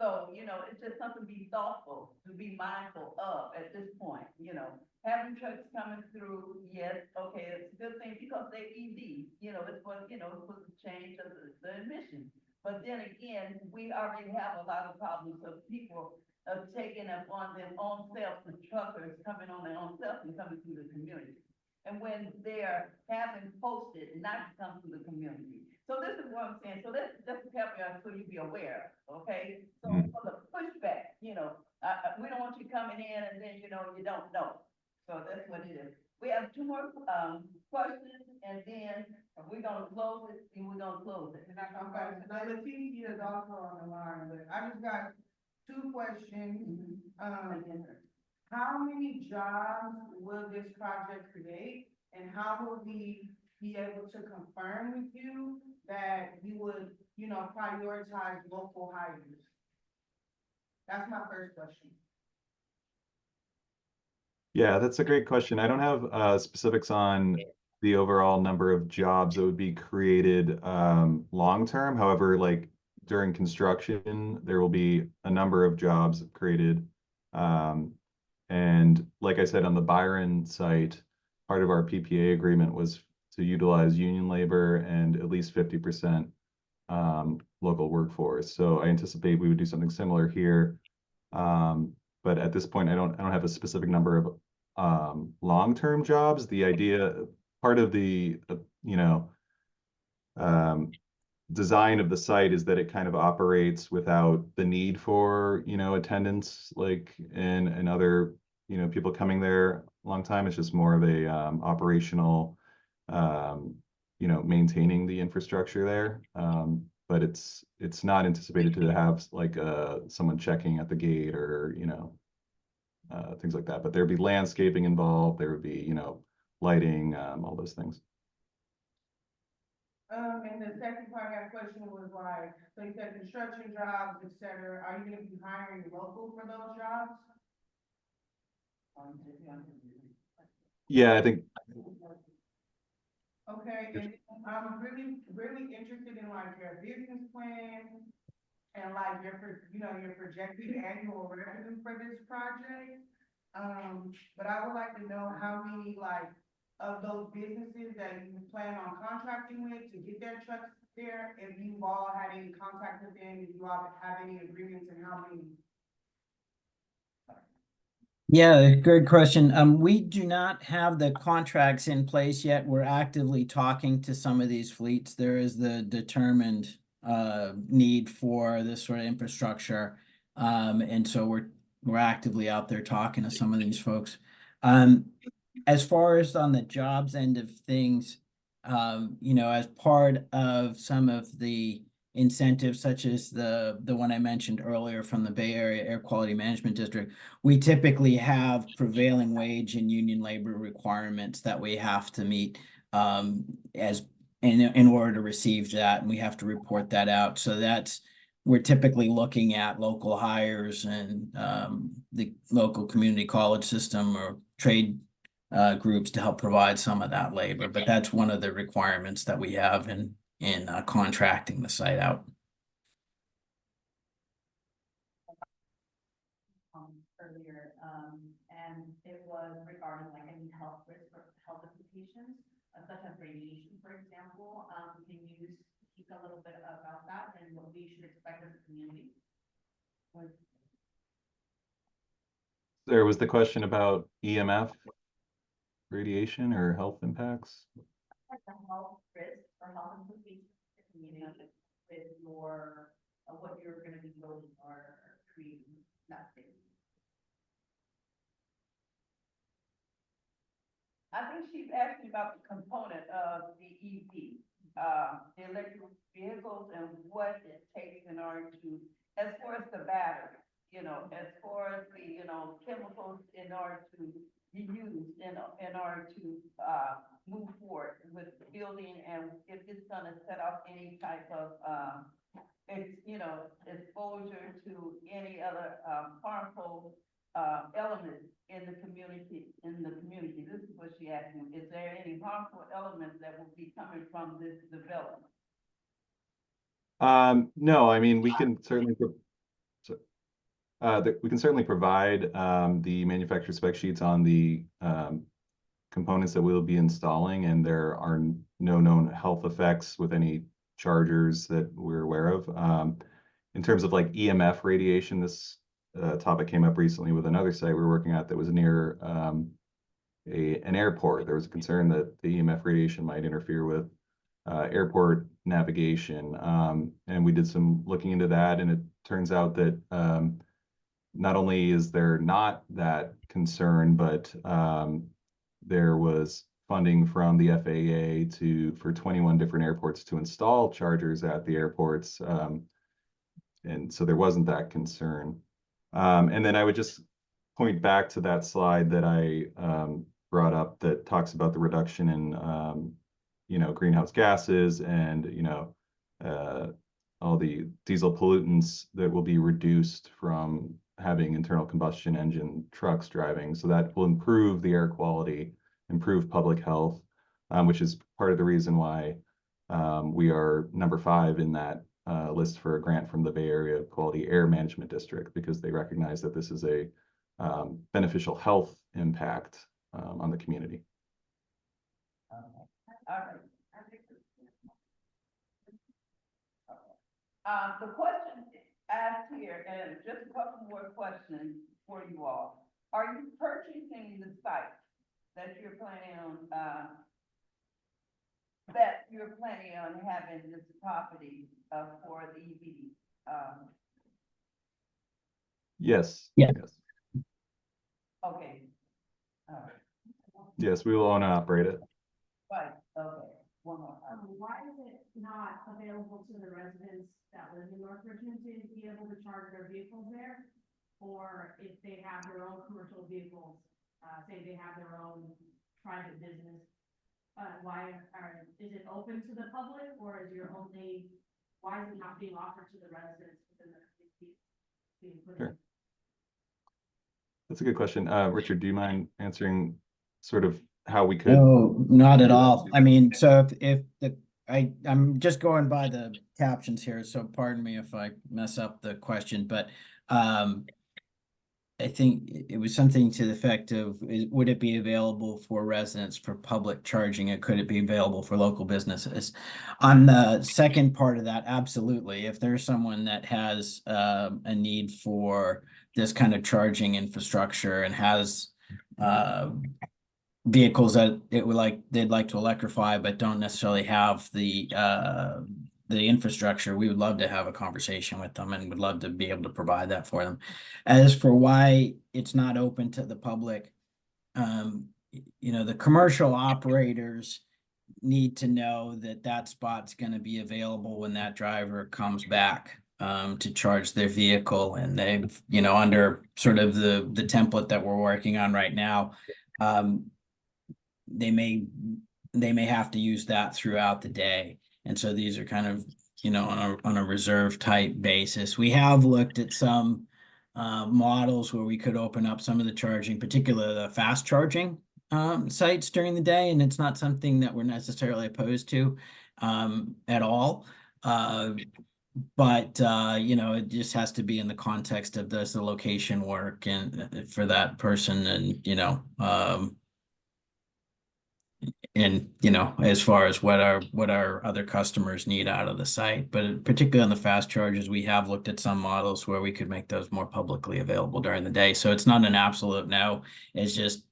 So, it's just something to be thoughtful, to be mindful of at this point, having trucks coming through, yes, okay, it's a good thing because they EV, it's supposed to change the emissions. But then again, we already have a lot of problems of people taking up on their own self, the truckers coming on their own self and coming through the community. And when they're having posted not to come to the community. So this is what I'm saying. So let's just help you out so you be aware, okay? So for the pushback, we don't want you coming in and then, you don't know. So that's what it is. We have two more questions and then we're gonna close it and we're gonna close it. And Leticia is also on the line, but I just got two questions. How many jobs will this project create? And how will we be able to confirm with you that you would, prioritize local hires? That's my first question. Yeah, that's a great question. I don't have specifics on the overall number of jobs that would be created long term. However, like during construction, there will be a number of jobs created. And like I said, on the Byron site, part of our PPA agreement was to utilize union labor and at least 50% local workforce. So I anticipate we would do something similar here. But at this point, I don't have a specific number of long-term jobs. The idea, part of the design of the site is that it kind of operates without the need for attendance, like and other people coming there a long time. It's just more of a operational, maintaining the infrastructure there. But it's not anticipated to have like someone checking at the gate or things like that. But there'd be landscaping involved. There would be lighting, all those things. And the second part of that question was like, so you said construction jobs, et cetera. Are you gonna be hiring local for those jobs? Yeah, I think. Okay, and I'm really, really interested in like your business plan and like your projected annual revenue for this project. But I would like to know how many like of those businesses that you plan on contracting with to get their trucks there, if you've all had any contact with them, if you all have any agreements and how many. Yeah, good question. We do not have the contracts in place yet. We're actively talking to some of these fleets. There is the determined need for this sort of infrastructure. And so we're actively out there talking to some of these folks. As far as on the jobs end of things, as part of some of the incentives, such as the one I mentioned earlier from the Bay Area Air Quality Management District, we typically have prevailing wage and union labor requirements that we have to meet as in order to receive that, and we have to report that out. So we're typically looking at local hires and the local community college system or trade groups to help provide some of that labor. But that's one of the requirements that we have in contracting the site out. Earlier, and it was regarding like any health risk or health implications, such as radiation, for example. Can you speak a little bit about that and what we should expect as a community? There was the question about EMF, radiation or health impacts. Like the health risk or health implications to the community with your what you're going to be building or creating that thing. I think she's asking about the component of the EV, the electric vehicles and what it takes in order to, as far as the battery, as far as the, chemicals in order to be used in order to move forward with building, and if it's gonna set off any type of, exposure to any other harmful elements in the community, This is what she asked me. Is there any harmful elements that will be coming from this development? No, I mean, we can certainly provide the manufacturer spec sheets on the components that we'll be installing, and there are no known health effects with any chargers that we're aware of. In terms of like EMF radiation, this topic came up recently with another site we're working at that was near an airport. There was a concern that the EMF radiation might interfere with airport navigation. And we did some looking into that, and it turns out that not only is there not that concern, but there was funding from the FAA for 21 different airports to install chargers at the airports. And so there wasn't that concern. And then I would just point back to that slide that I brought up that talks about the reduction in greenhouse gases and all the diesel pollutants that will be reduced from having internal combustion engine trucks driving. So that will improve the air quality, improve public health, which is part of the reason why we are number 5 in that list for a grant from the Bay Area Quality Air Management District, because they recognize that this is a beneficial health impact on the community. All right. The question asked here, and just a couple more questions for you all. Are you purchasing the site that you're planning on having this property for the EV? Yes. Yeah. Yes. Okay. All right. Yes, we will own and operate it. Right. Okay. One more. Why is it not available to the residents that live in North Richmond to be able to charge their vehicles there? Or if they have their own commercial vehicles, say they have their own private business, is it open to the public, or is why is it not being offered to the residents within the being put in? Sure. That's a good question. Richard, do you mind answering sort of how we could? No, not at all. I mean, so I'm just going by the captions here, so pardon me if I mess up the question, but I think it was something to the effect of, would it be available for residents for public charging, and could it be available for local businesses? On the second part of that, absolutely. If there's someone that has a need for this kind of charging infrastructure and has vehicles that they'd like to electrify but don't necessarily have the infrastructure, we would love to have a conversation with them and would love to be able to provide that for them. As for why it's not open to the public, the commercial operators need to know that that spot's going to be available when that driver comes back to charge their vehicle. And they've, under sort of the template that we're working on right now, they may have to use that throughout the day. And so these are kind of, on a reserve type basis. We have looked at some models where we could open up some of the charging, particularly the fast charging sites during the day. And it's not something that we're necessarily opposed to at all. But it just has to be in the context of, does the location work and for that person, and as far as what our other customers need out of the site. But particularly on the fast chargers, we have looked at some models where we could make those more publicly available during the day. So it's not an absolute no. It's just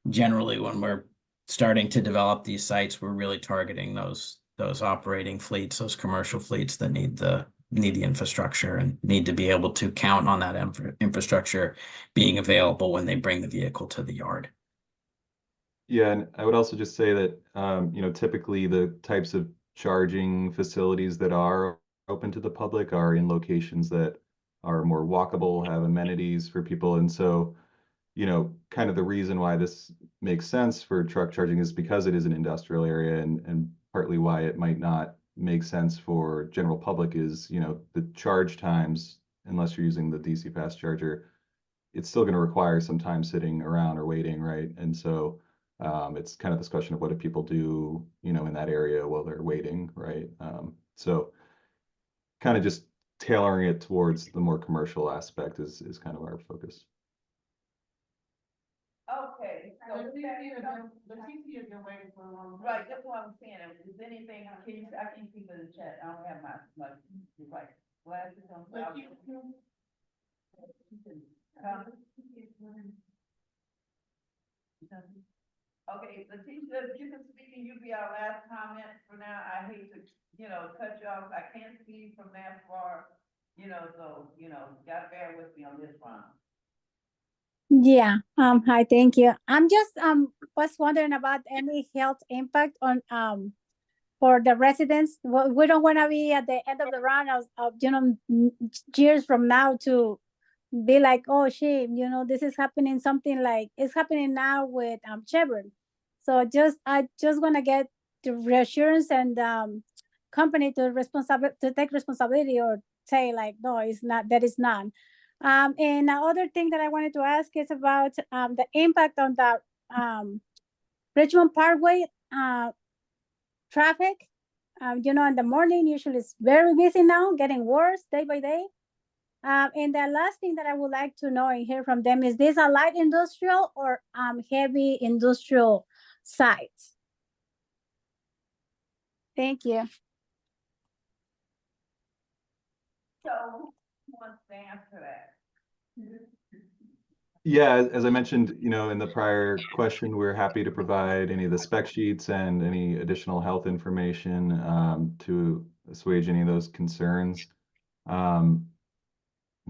generally when we're starting to develop these sites, we're really targeting those operating fleets, those commercial fleets that need the infrastructure and need to be able to count on that infrastructure being available when they bring the vehicle to the yard. Yeah, and I would also just say that, typically the types of charging facilities that are open to the public are in locations that are more walkable, have amenities for people. And so, kind of the reason why this makes sense for truck charging is because it is an industrial area, and partly why it might not make sense for general public is, the charge times, unless you're using the DC fast charger, it's still going to require some time sitting around or waiting, right? And so it's kind of this question of what do people do, you know, in that area while they're waiting, right? So kind of just tailoring it towards the more commercial aspect is kind of our focus. Okay, so The with that, TC has been waiting for a long time. right, that's what I'm saying. If there's anything, I can keep it in the chat. I don't have my right glasses on. So I'll- Okay, Letitia, if you can speak and you be our last comment for now. I hate to, you know, cut you off. I can't see from that far, you know, so, you know, gotta bear with me on this one. Yeah, hi, thank you. I'm just was wondering about any health impact on for the residents. We don't want to be at the end of the run of you know, years from now to be like, oh shit, you know, this is happening, something like it's happening now with Chevron. So I just want to get the reassurance and company to take responsibility or say like, no, it's not, that is not. And another thing that I wanted to ask is about the impact on the Richmond Parkway traffic. You know, in the morning, usually it's very busy now, getting worse day by day. And the last thing that I would like to know and hear from them is this a light industrial or heavy industrial site? Thank you. So who wants to answer that? Yeah, as I mentioned, you know, in the prior question, we're happy to provide any of the spec sheets and any additional health information to assuage any of those concerns. I'm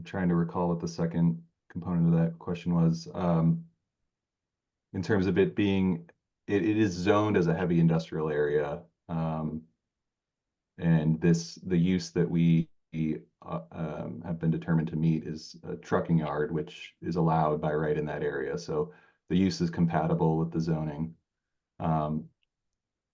trying to recall what the second component of that question was. In terms of it being, it is zoned as a heavy industrial area. And the use that we have been determined to meet is a trucking yard, which is allowed by right in that area. So the use is compatible with the zoning.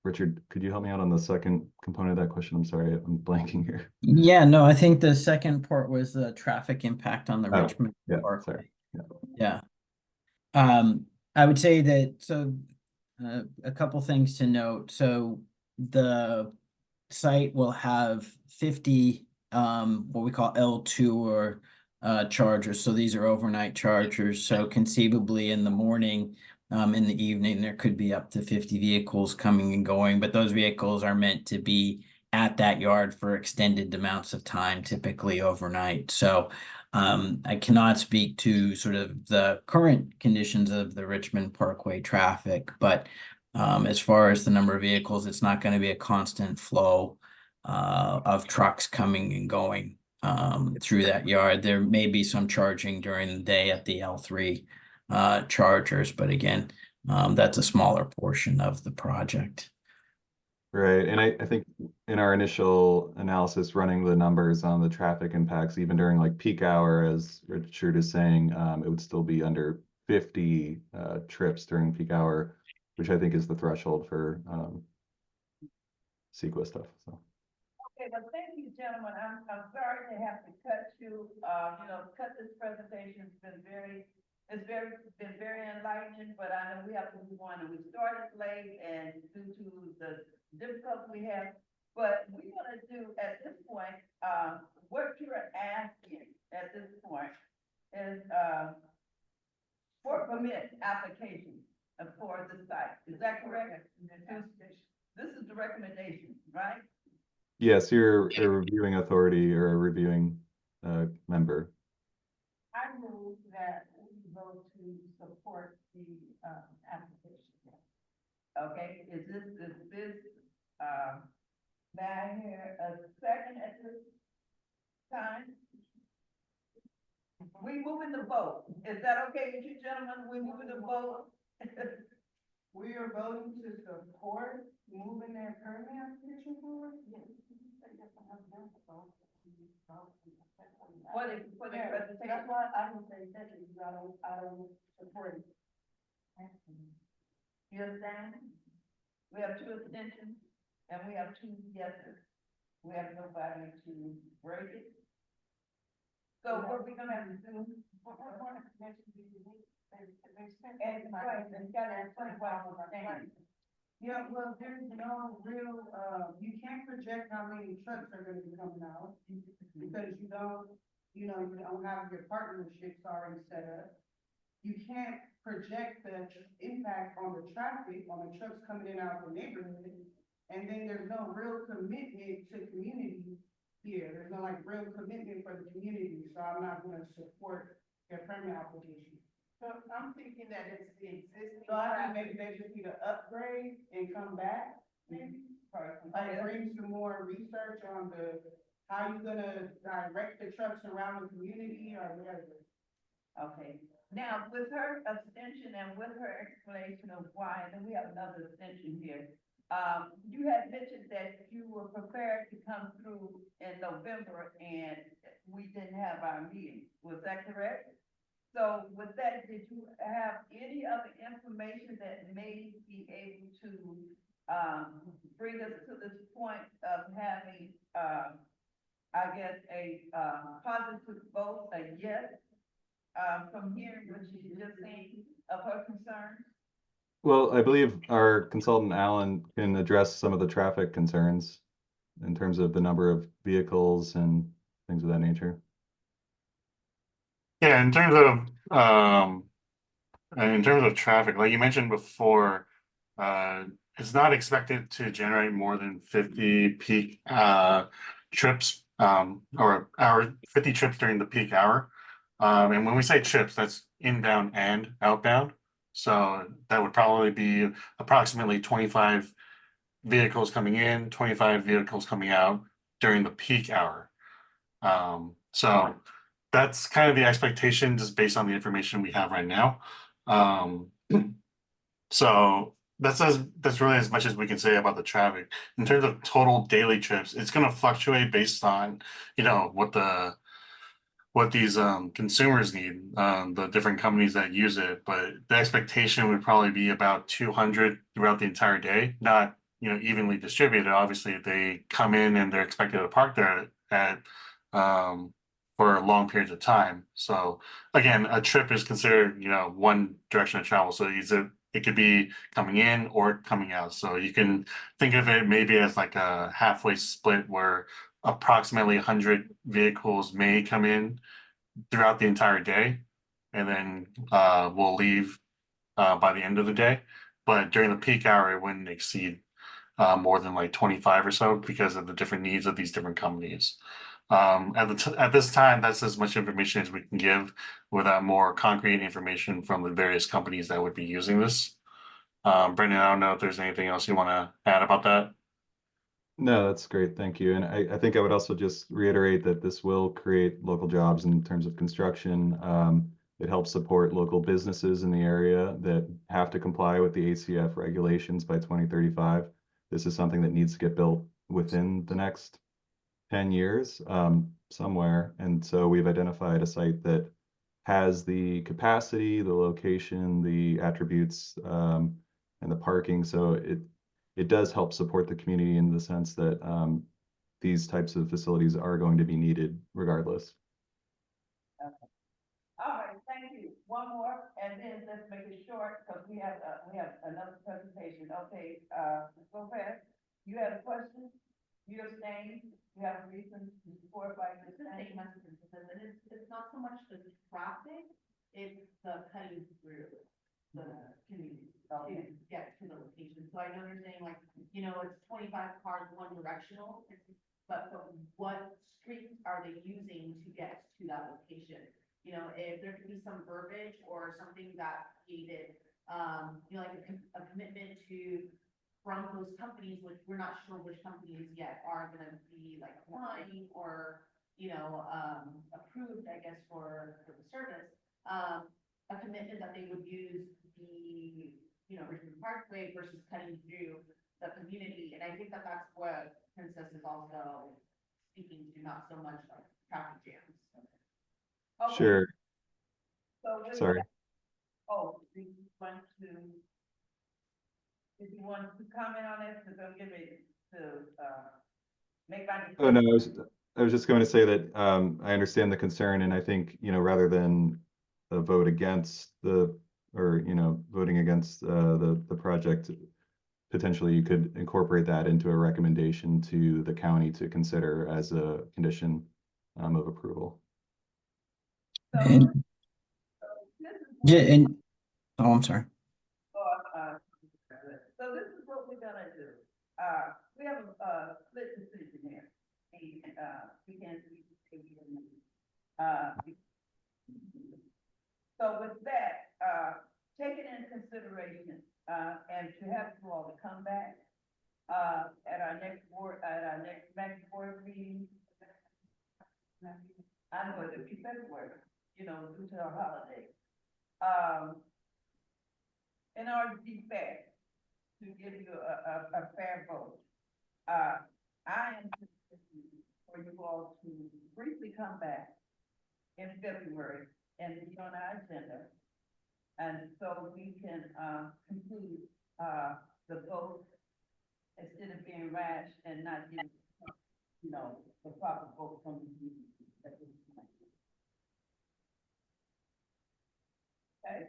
Richard, could you help me out on the second component of that question? I'm sorry, I'm blanking here. Yeah, no, I think the second part was the traffic impact on the Oh, Richmond yeah, Park. sorry. Yeah. I would say that, so a couple things to note. So the site will have 50 what we call L2 or chargers. So these are overnight chargers. So conceivably in the morning, in the evening, there could be up to 50 vehicles coming and going, but those vehicles are meant to be at that yard for extended amounts of time, typically overnight. So I cannot speak to sort of the current conditions of the Richmond Parkway traffic, but as far as the number of vehicles, it's not going to be a constant flow of trucks coming and going through that yard. There may be some charging during the day at the L3 chargers, but again, that's a smaller portion of the project. Right, and I think in our initial analysis, running the numbers on the traffic impacts, even during like peak hour, as Richard is saying, it would still be under 50 trips during peak hour, which I think is the threshold for CEQA stuff. So. Okay, well, thank you, gentlemen. I'm sorry to have to cut you, cut this presentation. It's been very enlightening, but I know we have to move on, and we started late and due to the difficulty we have. But we're gonna do at this point, what you're asking at this point is, for permit application for the site. Is that correct? This is the recommendation, right? Yes, you're a reviewing authority or a reviewing member. I move that we vote to support the application. Okay, is this, may I hear a second at this time? We moving the vote. Is that okay with you, gentlemen? We moving the vote? We are voting to support moving that permit application forward? Yes. For the presentation. That's why I would say second, I don't support it. You understand? We have 2 abstentions and we have 2 yeses. We have nobody to break it. So what we gonna have to do? And right, and gotta explain why we're saying. Yeah, well, there's no real, you can't project how many trucks are gonna be coming out, because you don't, you don't have your partnerships already set up. You can't project the impact on the traffic, on the trucks coming in and out of the neighborhood. And then there's no real commitment to community here, there's no like real commitment for the community, so I'm not gonna support their permit application. So I'm thinking that it's the existing. So I think maybe they just need to upgrade and come back, maybe, like bring some more research on how you gonna direct the trucks around the community or whatever. Okay, now with her abstention and with her explanation of why, and then we have another abstention here. You had mentioned that you were prepared to come through in November and we didn't have our meeting, was that correct? So with that, did you have any other information that may be able to, bring us to this point of having, I guess, a, positive vote, a yes, from hearing what she just said of her concerns? Well, I believe our consultant Alan can address some of the traffic concerns in terms of the number of vehicles and things of that nature. Yeah, in terms of traffic, like you mentioned before, it's not expected to generate more than 50 peak trips, or 50 trips during the peak hour. And when we say trips, that's inbound and outbound. So that would probably be approximately 25 vehicles coming in, 25 vehicles coming out during the peak hour. So that's kind of the expectation just based on the information we have right now. So that's really as much as we can say about the traffic. In terms of total daily trips, it's going to fluctuate based on, what these consumers need, the different companies that use it. But the expectation would probably be about 200 throughout the entire day, not evenly distributed. Obviously, if they come in and they're expected to park there at for long periods of time. So again, a trip is considered one direction of travel. So it could be coming in or coming out. So you can think of it maybe as like a halfway split where approximately 100 vehicles may come in throughout the entire day, and then we'll leave by the end of the day. But during the peak hour, it wouldn't exceed more than like 25 or so because of the different needs of these different companies. At this time, that's as much information as we can give without more concrete information from the various companies that would be using this. Brendan, I don't know if there's anything else you want to add about that. No, that's great. Thank you. And I think I would also just reiterate that this will create local jobs in terms of construction. It helps support local businesses in the area that have to comply with the ACF regulations by 2035. This is something that needs to get built within the next 10 years somewhere. And so we've identified a site that has the capacity, the location, the attributes, and the parking. So it does help support the community in the sense that these types of facilities are going to be needed regardless. Okay. All right, thank you. One more, and then let's make it short because we have another presentation. Okay, go ahead. You have a question? You abstain? You have a reason for it by abstaining? It's not so much the traffic, it's the cutting through the community to get to the location. So I know you're saying like, it's 25 cars one directional, but what streets are they using to get to that location? If there could be some verbiage or something that created, like a commitment from those companies, which we're not sure which companies yet are gonna be like applying or, approved, I guess, for the service. A commitment that they would use the, Richmond Parkway versus cutting through the community. And I think that that's what Princess is also speaking to, not so much like traffic jams. Okay. Sure. So with Sorry. that- Oh, do you want to comment on this? Because I'm getting ready to make my. Oh, no, I was just going to say that I understand the concern, and I think, rather than a vote against voting against the project, potentially you could incorporate that into a recommendation to the county to consider as a condition of approval. And, yeah, and, oh, I'm sorry. So this is what we're gonna do. We have a split decision here. And we can't so with that, take it into consideration, and to have you all to come back at our next MAC board meeting. I know it'll be February, due to our holiday. In order to be fair, to give you a fair vote, I am for you all to briefly come back in February and be on our agenda. And so we can conclude the vote instead of being rash and not get, the proper vote from the meeting at this point. Okay.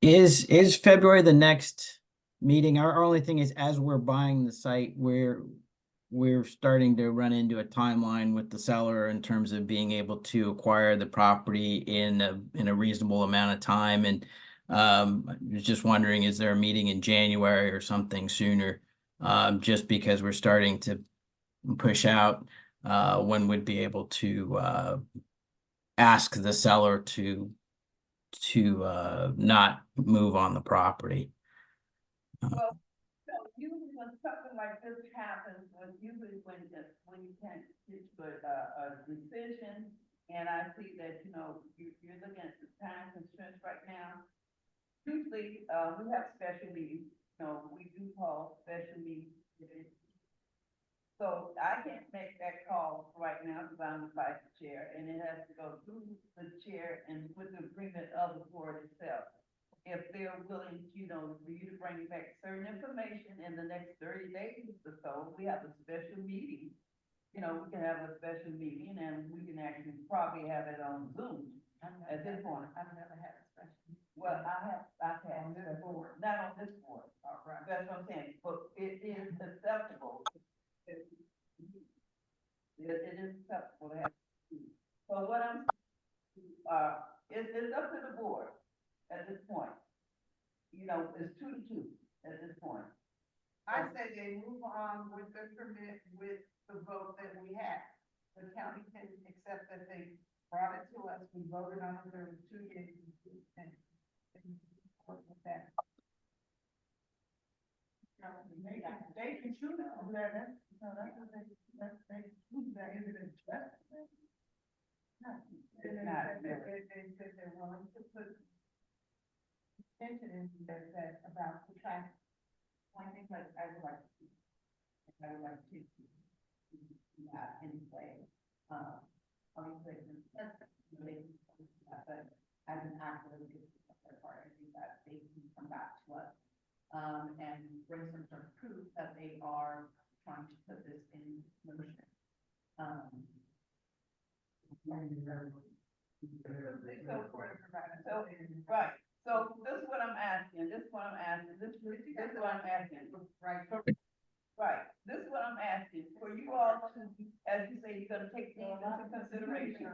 Is February the next meeting? Our only thing is, as we're buying the site, we're starting to run into a timeline with the seller in terms of being able to acquire the property in a reasonable amount of time. And I was just wondering, is there a meeting in January or something sooner? Just because we're starting to push out, when we'd be able to ask the seller to not move on the property. Well, usually when something like this happens, usually when you can't get to a decision, and I see that, you're looking at the time constraints right now. Usually, we have special meetings, we do call special meetings. So I can't make that call right now because I'm the vice chair, and it has to go through the chair and with the agreement of the board itself. If they're willing, for you to bring back certain information in the next 30 days or so, we have a special meeting. We can have a special meeting and we can actually probably have it on Zoom at this point. I've never had a special meeting. Well, I've had on this board, not on this board. All right. That's what I'm saying, but it is acceptable. It is acceptable to have. So what I'm, it's up to the board at this point. It's 2-2 at this point. I say they move on with the permit with the vote that we have. The county can accept that they brought it to us, we voted on it, there were 2 years. And with that. They can choose to do that. They choose that. Is it adjustment? No. It's not. They're willing to put attention into that about the traffic. One thing I would like to see, anyway, obviously, but as an activist, third party, that they can come back to us, and bring some sort of proof that they are trying to put this in motion. Right. So this is what I'm asking. This is what I'm asking. This is what I'm asking. Right. Right. This is what I'm asking for you all to, as you say, you're gonna take these into consideration.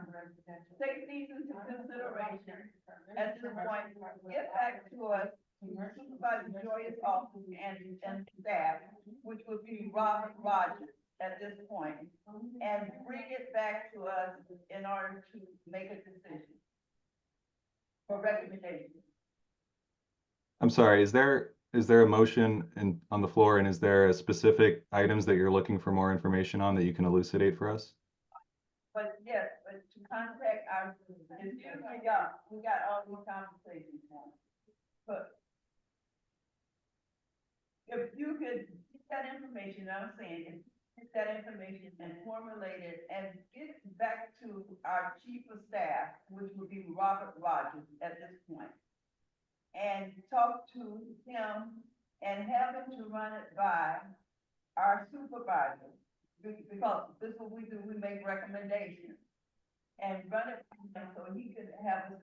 Take these into consideration. At this point, get back to us, Supervisor Joy's office and staff, which would be Robert Rogers at this point, and bring it back to us in order to make a decision for recommendation. I'm sorry, is there a motion on the floor, and is there a specific items that you're looking for more information on that you can elucidate for us? But yes, but to contact our, we got all these conversations now. But if you could get that information, I'm saying, if you get that information and formulate it and get back to our chief of staff, which would be Robert Rogers at this point, and talk to him and have him to run it by our supervisor, because this is what we do, we make recommendations. And run it by him so he can have us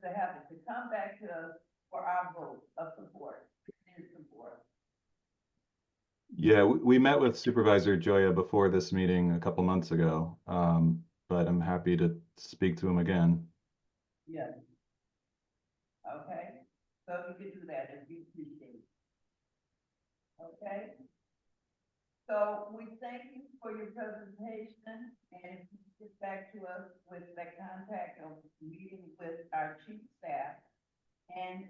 to come back to us for our vote of support, his support. Yeah, we met with Supervisor Joya before this meeting a couple months ago, but I'm happy to speak to him again. Yes. Okay, so you can do that and we appreciate it. Okay? So we thank you for your presentation and get back to us with that contact of meeting with our chief staff and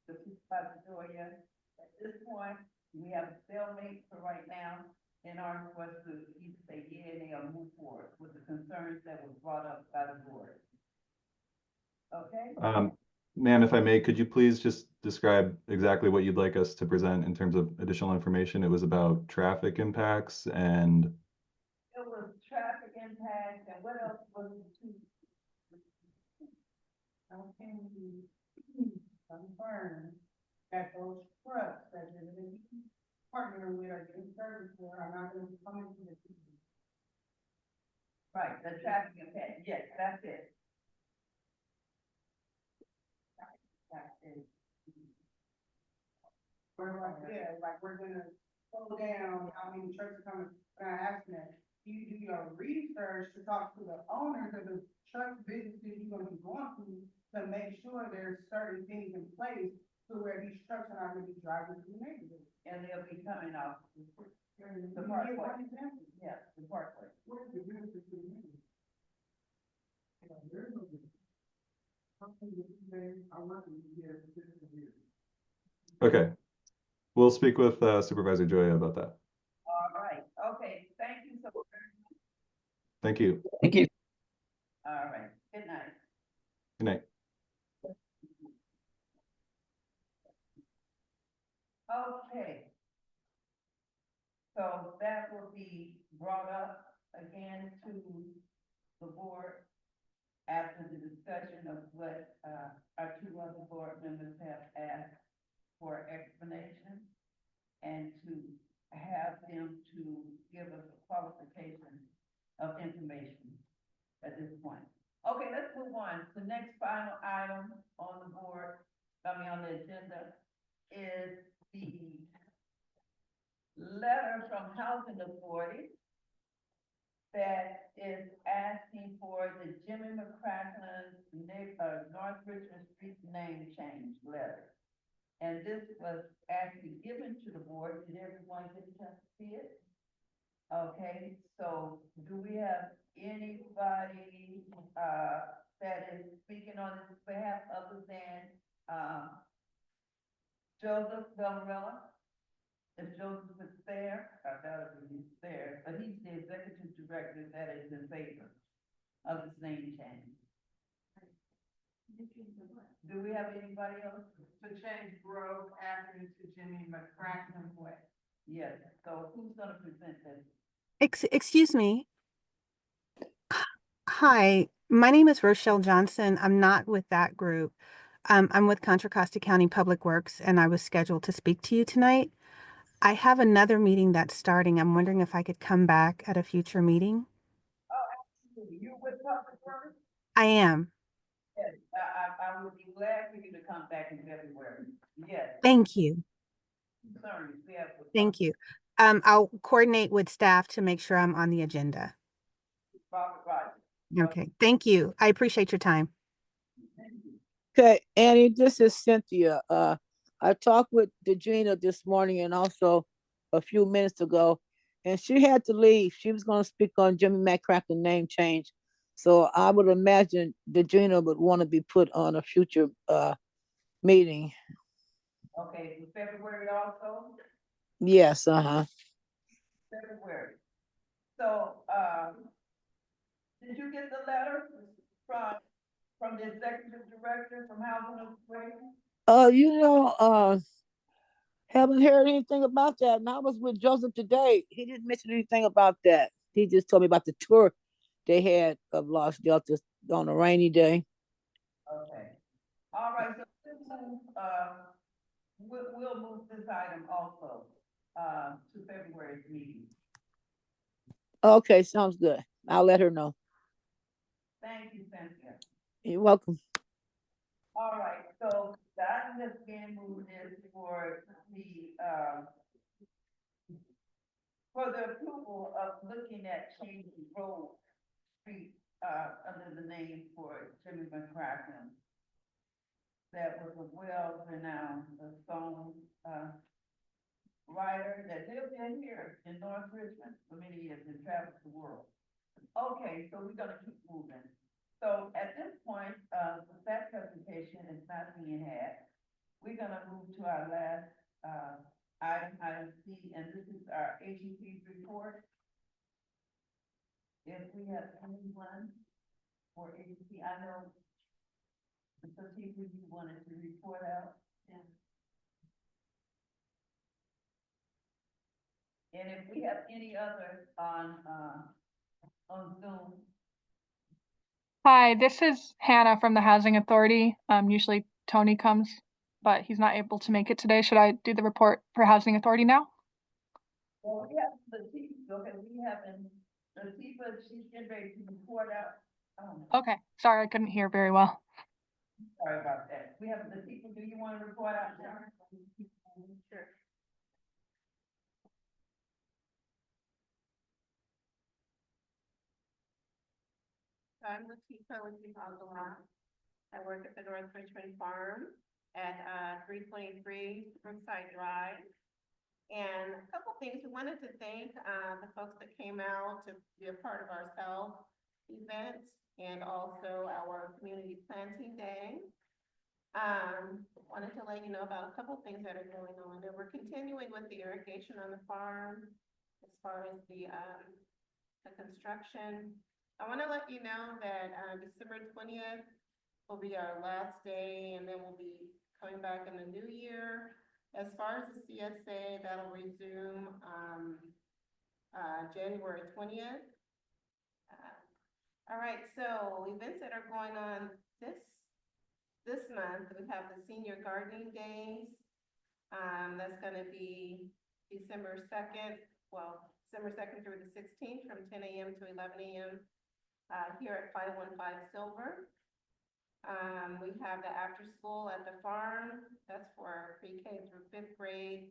the supervisor Joya. At this point, we have a stalemate for right now in order for us to either say yeah and or move forward with the concerns that were brought up by the board. Okay? Ma'am, if I may, could you please just describe exactly what you'd like us to present in terms of additional information? It was about traffic impacts and. It was traffic impacts and what else was it too? How can we confirm that those trucks that you're gonna be partnering with or getting service for are not gonna be coming to the city? Right, the traffic impact, yes, that's it. That's it. We're like, yeah, like we're gonna slow down how many trucks are coming, and I asked them, do you do your research to talk to the owners of the truck businesses you're gonna be going to make sure there's certain things in place to where these trucks are not gonna be driving through the neighborhood? And they'll be coming off the Give parkway. one example. Yes, the parkway. Where's the benefit to the neighborhood? There is no benefit. How can you say, I want to be here, this is here? Okay, we'll speak with Supervisor Joya about that. All right, okay, thank you so much. Thank you. Thank you. All right, good night. Good night. Okay. So that will be brought up again to the board after the discussion of what, our two other board members have asked for explanation and to have them to give us a qualification of information at this point. Okay, let's move on. The next final item on the board, on the agenda is the letter from Housing Authority that is asking for the Jimmy McCracklin North Richmond Street name change letter. And this was actually given to the board. Did everyone get a chance to see it? Okay, so do we have anybody that is speaking on this behalf other than Joseph Bellarella? If Joseph is there, I doubt if he's there, but he's the executive director that is in favor of this name change. Do we have anybody else? To change Grove Avenue to Jimmy McCracklin Way. Yes, so who's gonna present this? Excuse me. Hi, my name is Rochelle Johnson. I'm not with that group. I'm with Contra Costa County Public Works, and I was scheduled to speak to you tonight. I have another meeting that's starting. I'm wondering if I could come back at a future meeting. Oh, absolutely. You with Public Works? I am. Yes, I would be glad for you to come back in February. Yes. Thank you. Concerns we have with Thank you. I'll coordinate with staff to make sure I'm on the agenda. Robert Rogers. Okay, thank you. I appreciate your time. Okay, Annie, this is Cynthia. I talked with Degina this morning and also a few minutes ago, and she had to leave. She was gonna speak on Jimmy McCracken name change. So I would imagine Degina would want to be put on a future meeting. Okay, in February also? Yes, February. So, did you get the letter from the executive director from Housing Authority? Haven't heard anything about that. And I was with Joseph today. He didn't mention anything about that. He just told me about the tour they had of Los Deltas on a rainy day. Okay. All right, so we'll move this item also to February's meeting. Okay, sounds good. I'll let her know. Thank you, Cynthia. You're welcome. All right, so the item that's being moved is for the approval of looking at changing road street, under the name for Jimmy McCracken. That was a well-renowned, stone, writer that lived in here in North Richmond for many years and traveled the world. Okay, so we're gonna keep moving. So at this point, with that presentation is not being had, we're gonna move to our last, item C, and this is our agency report. If we have anyone for agency, I know the people you wanted to report out. Yeah. And if we have any others on Zoom. Hi, this is Hannah from the Housing Authority. Usually Tony comes, but he's not able to make it today. Should I do the report for Housing Authority now? Well, we have Latifa, okay, we have Latifa, she's getting ready to report out. Okay, sorry, I couldn't hear very well. Sorry about that. We have Latifa, do you want to report out now? Sure. I'm Latifa with Algala. I work at the North Richmond Farm at 323 Brookside Drive. And a couple things, we wanted to thank the folks that came out to be a part of our SELF event and also our community planting day. Wanted to let you know about a couple things that are going on. And we're continuing with the irrigation on the farm as far as the construction. I want to let you know that December 20th will be our last day, and then we'll be coming back in the new year. As far as the CSA, that'll resume January 20th. All right, so events that are going on this month, we have the Senior Gardening Days. That's going to be December 2nd, well, December 2nd through the 16th from 10 a.m. to 11 a.m. Here at 515 Silver. We have the after school at the farm. That's for pre-K through 5th grade,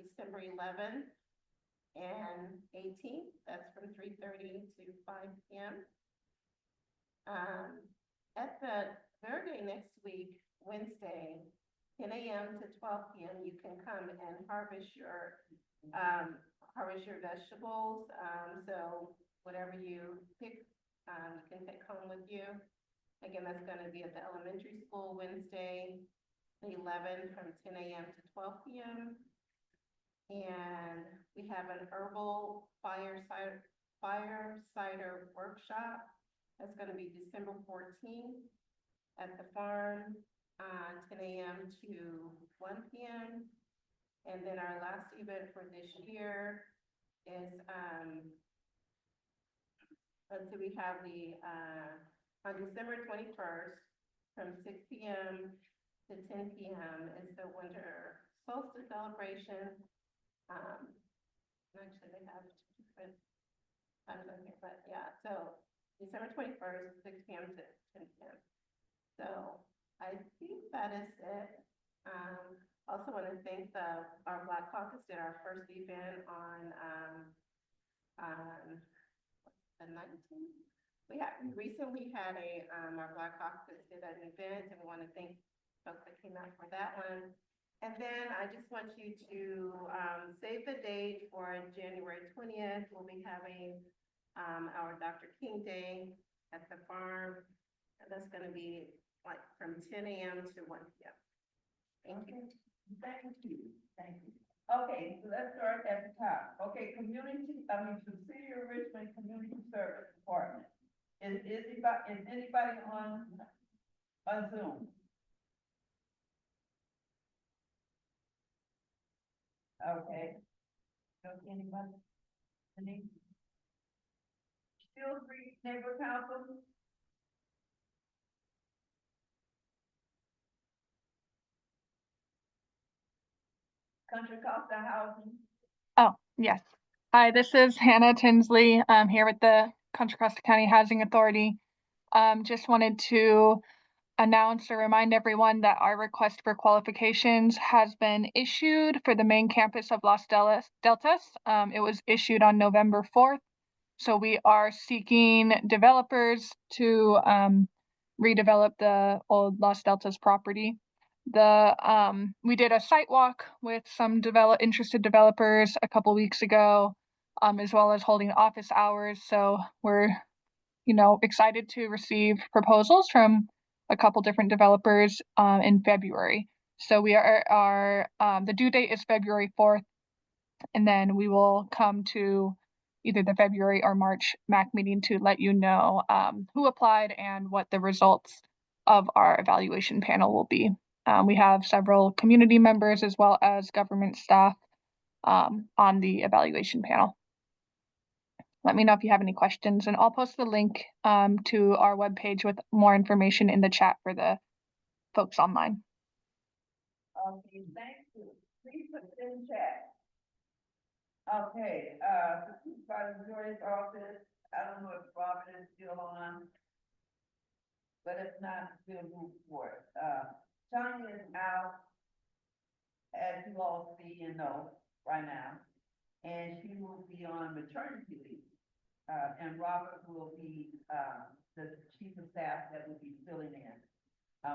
December 11th and 18th. That's from 3:30 to 5 p.m. At the Verde next week, Wednesday, 10 a.m. to 12 p.m., you can come and harvest your vegetables. So whatever you pick, you can take home with you. Again, that's going to be at the elementary school Wednesday, the 11th from 10 a.m. to 12 p.m. And we have an herbal fire cider workshop. That's going to be December 14th at the farm, 10 a.m. to 1 p.m. And then our last event for this year is, so we have the, on December 21st, from 6 p.m. to 10 p.m. is the winter solstice celebration. Actually, they have different times on here, but yeah, so December 21st, 6 p.m. to 10 p.m. So I think that is it. Also want to thank our Black Caucus did our first event on the 19th. We recently had our Black Caucus did an event, and we want to thank folks that came out for that one. And then I just want you to save the date for January 20th. We'll be having our Dr. King Day at the farm. And that's going to be like from 10 a.m. to 1 p.m. Thank you. Thank you. Thank you. Okay, so let's start at the top. Okay, the City of Richmond Community Service Department. Is anybody on Zoom? Okay. Anybody? Still free neighbor council? Country Costa Housing? Oh, yes. Hi, this is Hannah Tinsley. I'm here with the Contra Costa County Housing Authority. Just wanted to announce or remind everyone that our request for qualifications has been issued for the main campus of Los Deltas. It was issued on November 4th. So we are seeking developers to redevelop the old Los Deltas property. We did a site walk with some interested developers a couple weeks ago, as well as holding office hours. So we're, excited to receive proposals from a couple different developers in February. So we are the due date is February 4th, and then we will come to either the February or March MAC meeting to let you know who applied and what the results of our evaluation panel will be. We have several community members as well as government staff on the evaluation panel. Let me know if you have any questions, and I'll post the link to our webpage with more information in the chat for the folks online. Okay, thank you. Please put it in chat. Okay, Supervisor Joy's office, I don't know if Robin is still on, but if not, we'll move forward. Tanya is out, as you all see and know right now, and she will be on maternity leave. And Robert will be the chief of staff that will be filling in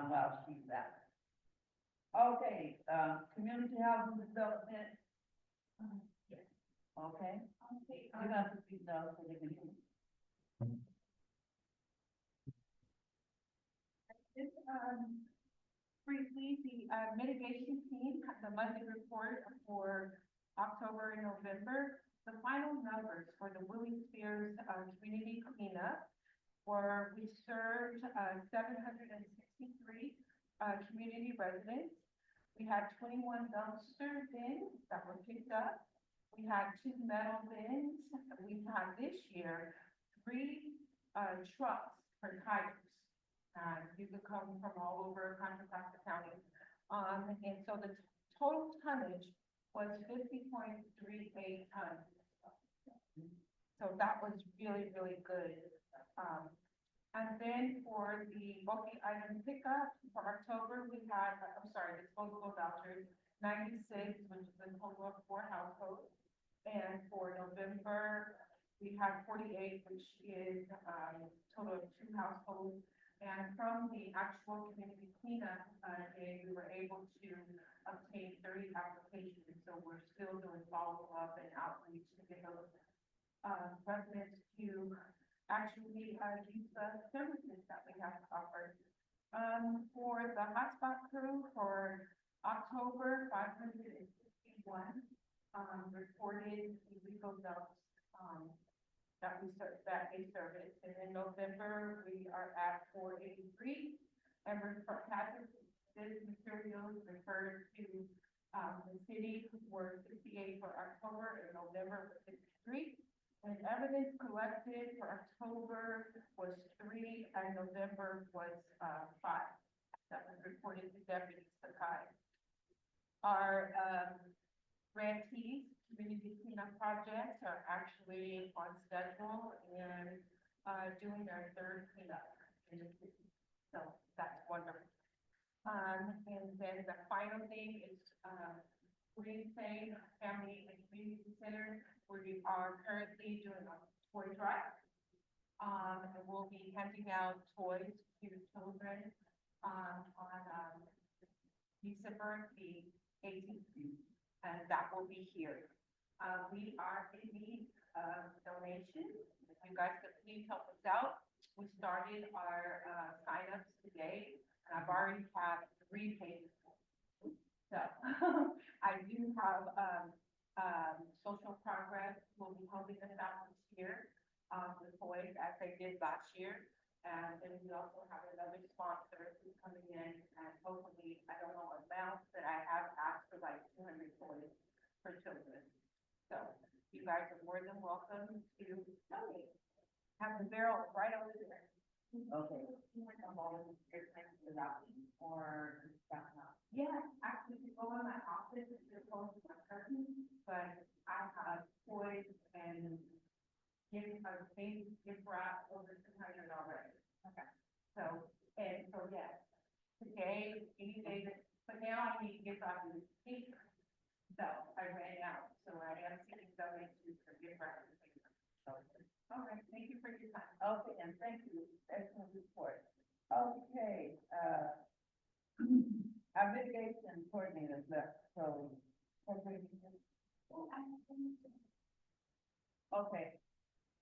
while she's out. Okay, community housing development. Okay. You have to speak now so they can hear you. This, briefly, the mitigation team, the monthly report for October and November. The final numbers for the Willie Spears community cleanup were, we served 763 community residents. We had 21 dumpster bins that were picked up. We had 2 metal bins. We had this year 3 trucks for tires. You could come from all over Contra Costa County. And so the total tonnage was 50.38 tons. So that was really, really good. And then for the bulky item pickup for October, we had, disposable vouchers, 96, which is a total of 4 households. And for November, we had 48, which is a total of 2 households. And from the actual community cleanup day, we were able to obtain 30 applications. So we're still doing follow-up and outreach to get those residents to actually use the services that we have offered. For the hotspot crew for October, 561 reported illegal dumps that they service. And in November, we are at 483. And for hazardous materials referred to the city were 68 for October, and November 63. And evidence collected for October was 3, and November was 5. That was reported to Deputy Sakai. Our grantees, community cleanup projects, are actually on schedule and doing their 3rd cleanup in the city. So that's wonderful. And then the final thing is Green Thing Family and Community Center. We are currently doing a toy drive. And we'll be handing out toys to children on December the 18th. And that will be here. We are in need of donations. If you guys could please help us out. We started our signups today, and I've already had 3 pages. So I do have social progress will be helping us out this year with toys as they did last year. And then we also have another sponsor who's coming in, and hopefully, I don't know amount, but I have asked for like 200 toys for children. So you guys are more than welcome to donate. Have the barrel right over there. Okay. Yeah, actually, you go in my office, it's close to my curtain, but I have toys and giving a thing, gift wrap over 200 already. Okay. So yes, today, any day, but now I need to get off the speaker. So I ran out, so I am sending donations for gift wrap. So, all right, thank you for your time. Okay, and thank you, excellent report. Okay, our mitigation coordinator left, so. Okay,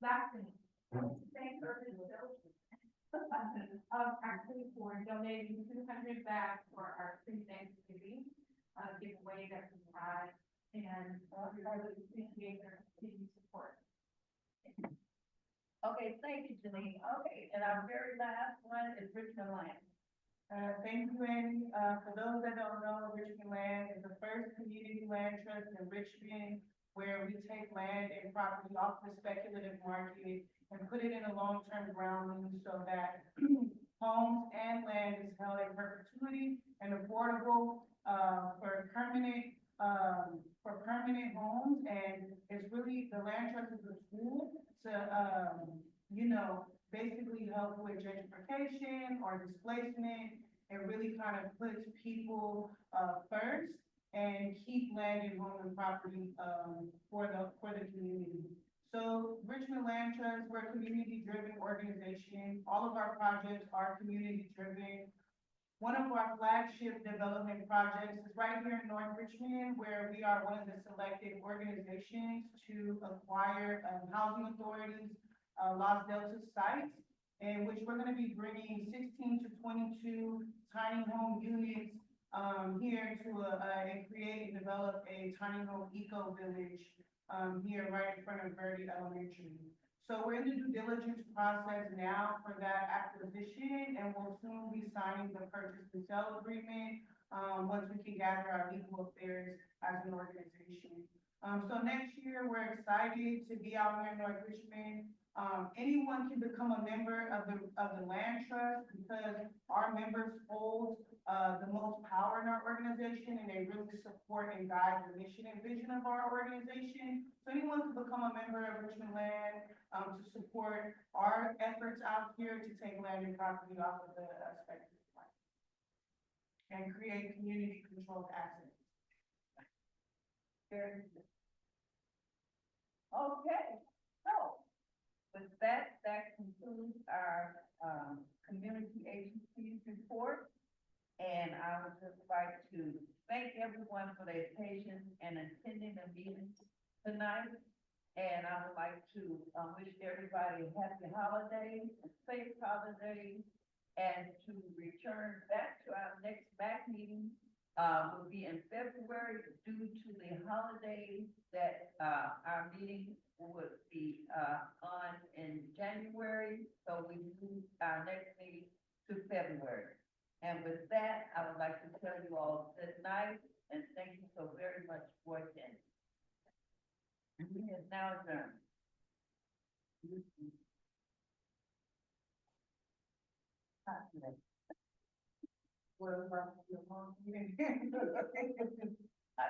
Last thing, thank Urban Village. Actually for donating 200 bags for our pre-Thanksgiving, giveaway that we had, and we really appreciate their continued support. okay, thank you, Janine. Okay, and our very last one is Richmond Land. Thank you, Andy. For those that don't know, Richmond Land is the first community land trust in Richmond where we take land and property off the speculative market and put it in a long-term ground lease so that homes and land is held in perpetuity and affordable, for permanent homes. And it's really, the land trust is a tool to, basically help with gentrification or displacement. It really kind of puts people first and keep land and home and property for the community. So Richmond Land Trust, we're a community-driven organization. All of our projects are community-driven. One of our flagship development projects is right here in North Richmond, where we are one of the selected organizations to acquire housing authorities, Los Delta sites, in which we're gonna be bringing 16 to 22 tiny home units here to and create and develop a tiny home eco village here right in front of Verde Elementary. So we're in the due diligence process now for that acquisition, and we'll soon be signing the purchase and sale agreement once we can gather our legal affairs as an organization. So next year, we're excited to be out here in North Richmond. Anyone can become a member of the land trust because our members hold the most power in our organization, and they really support and guide the mission and vision of our organization. So anyone can become a member of Richmond Land to support our efforts out here to take land and property off of the speculative market and create community controlled assets. Very good. Okay, so with that, that concludes our community agencies report. And I would just like to thank everyone for their patience and attending the meeting tonight. And I would like to wish everybody a happy holidays, a safe holidays, and to return back to our next MAC meeting will be in February due to the holidays that our meeting would be on in January. So we moved our next meeting to February. And with that, I would like to tell you all good night and thank you so very much for attending. We have now adjourned. Well, your mom, I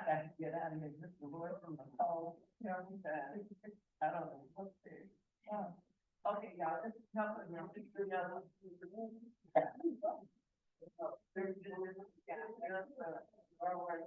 got to get out of here, just the Lord from the call. I don't know what's there. Okay, y'all, let's help us now. All right.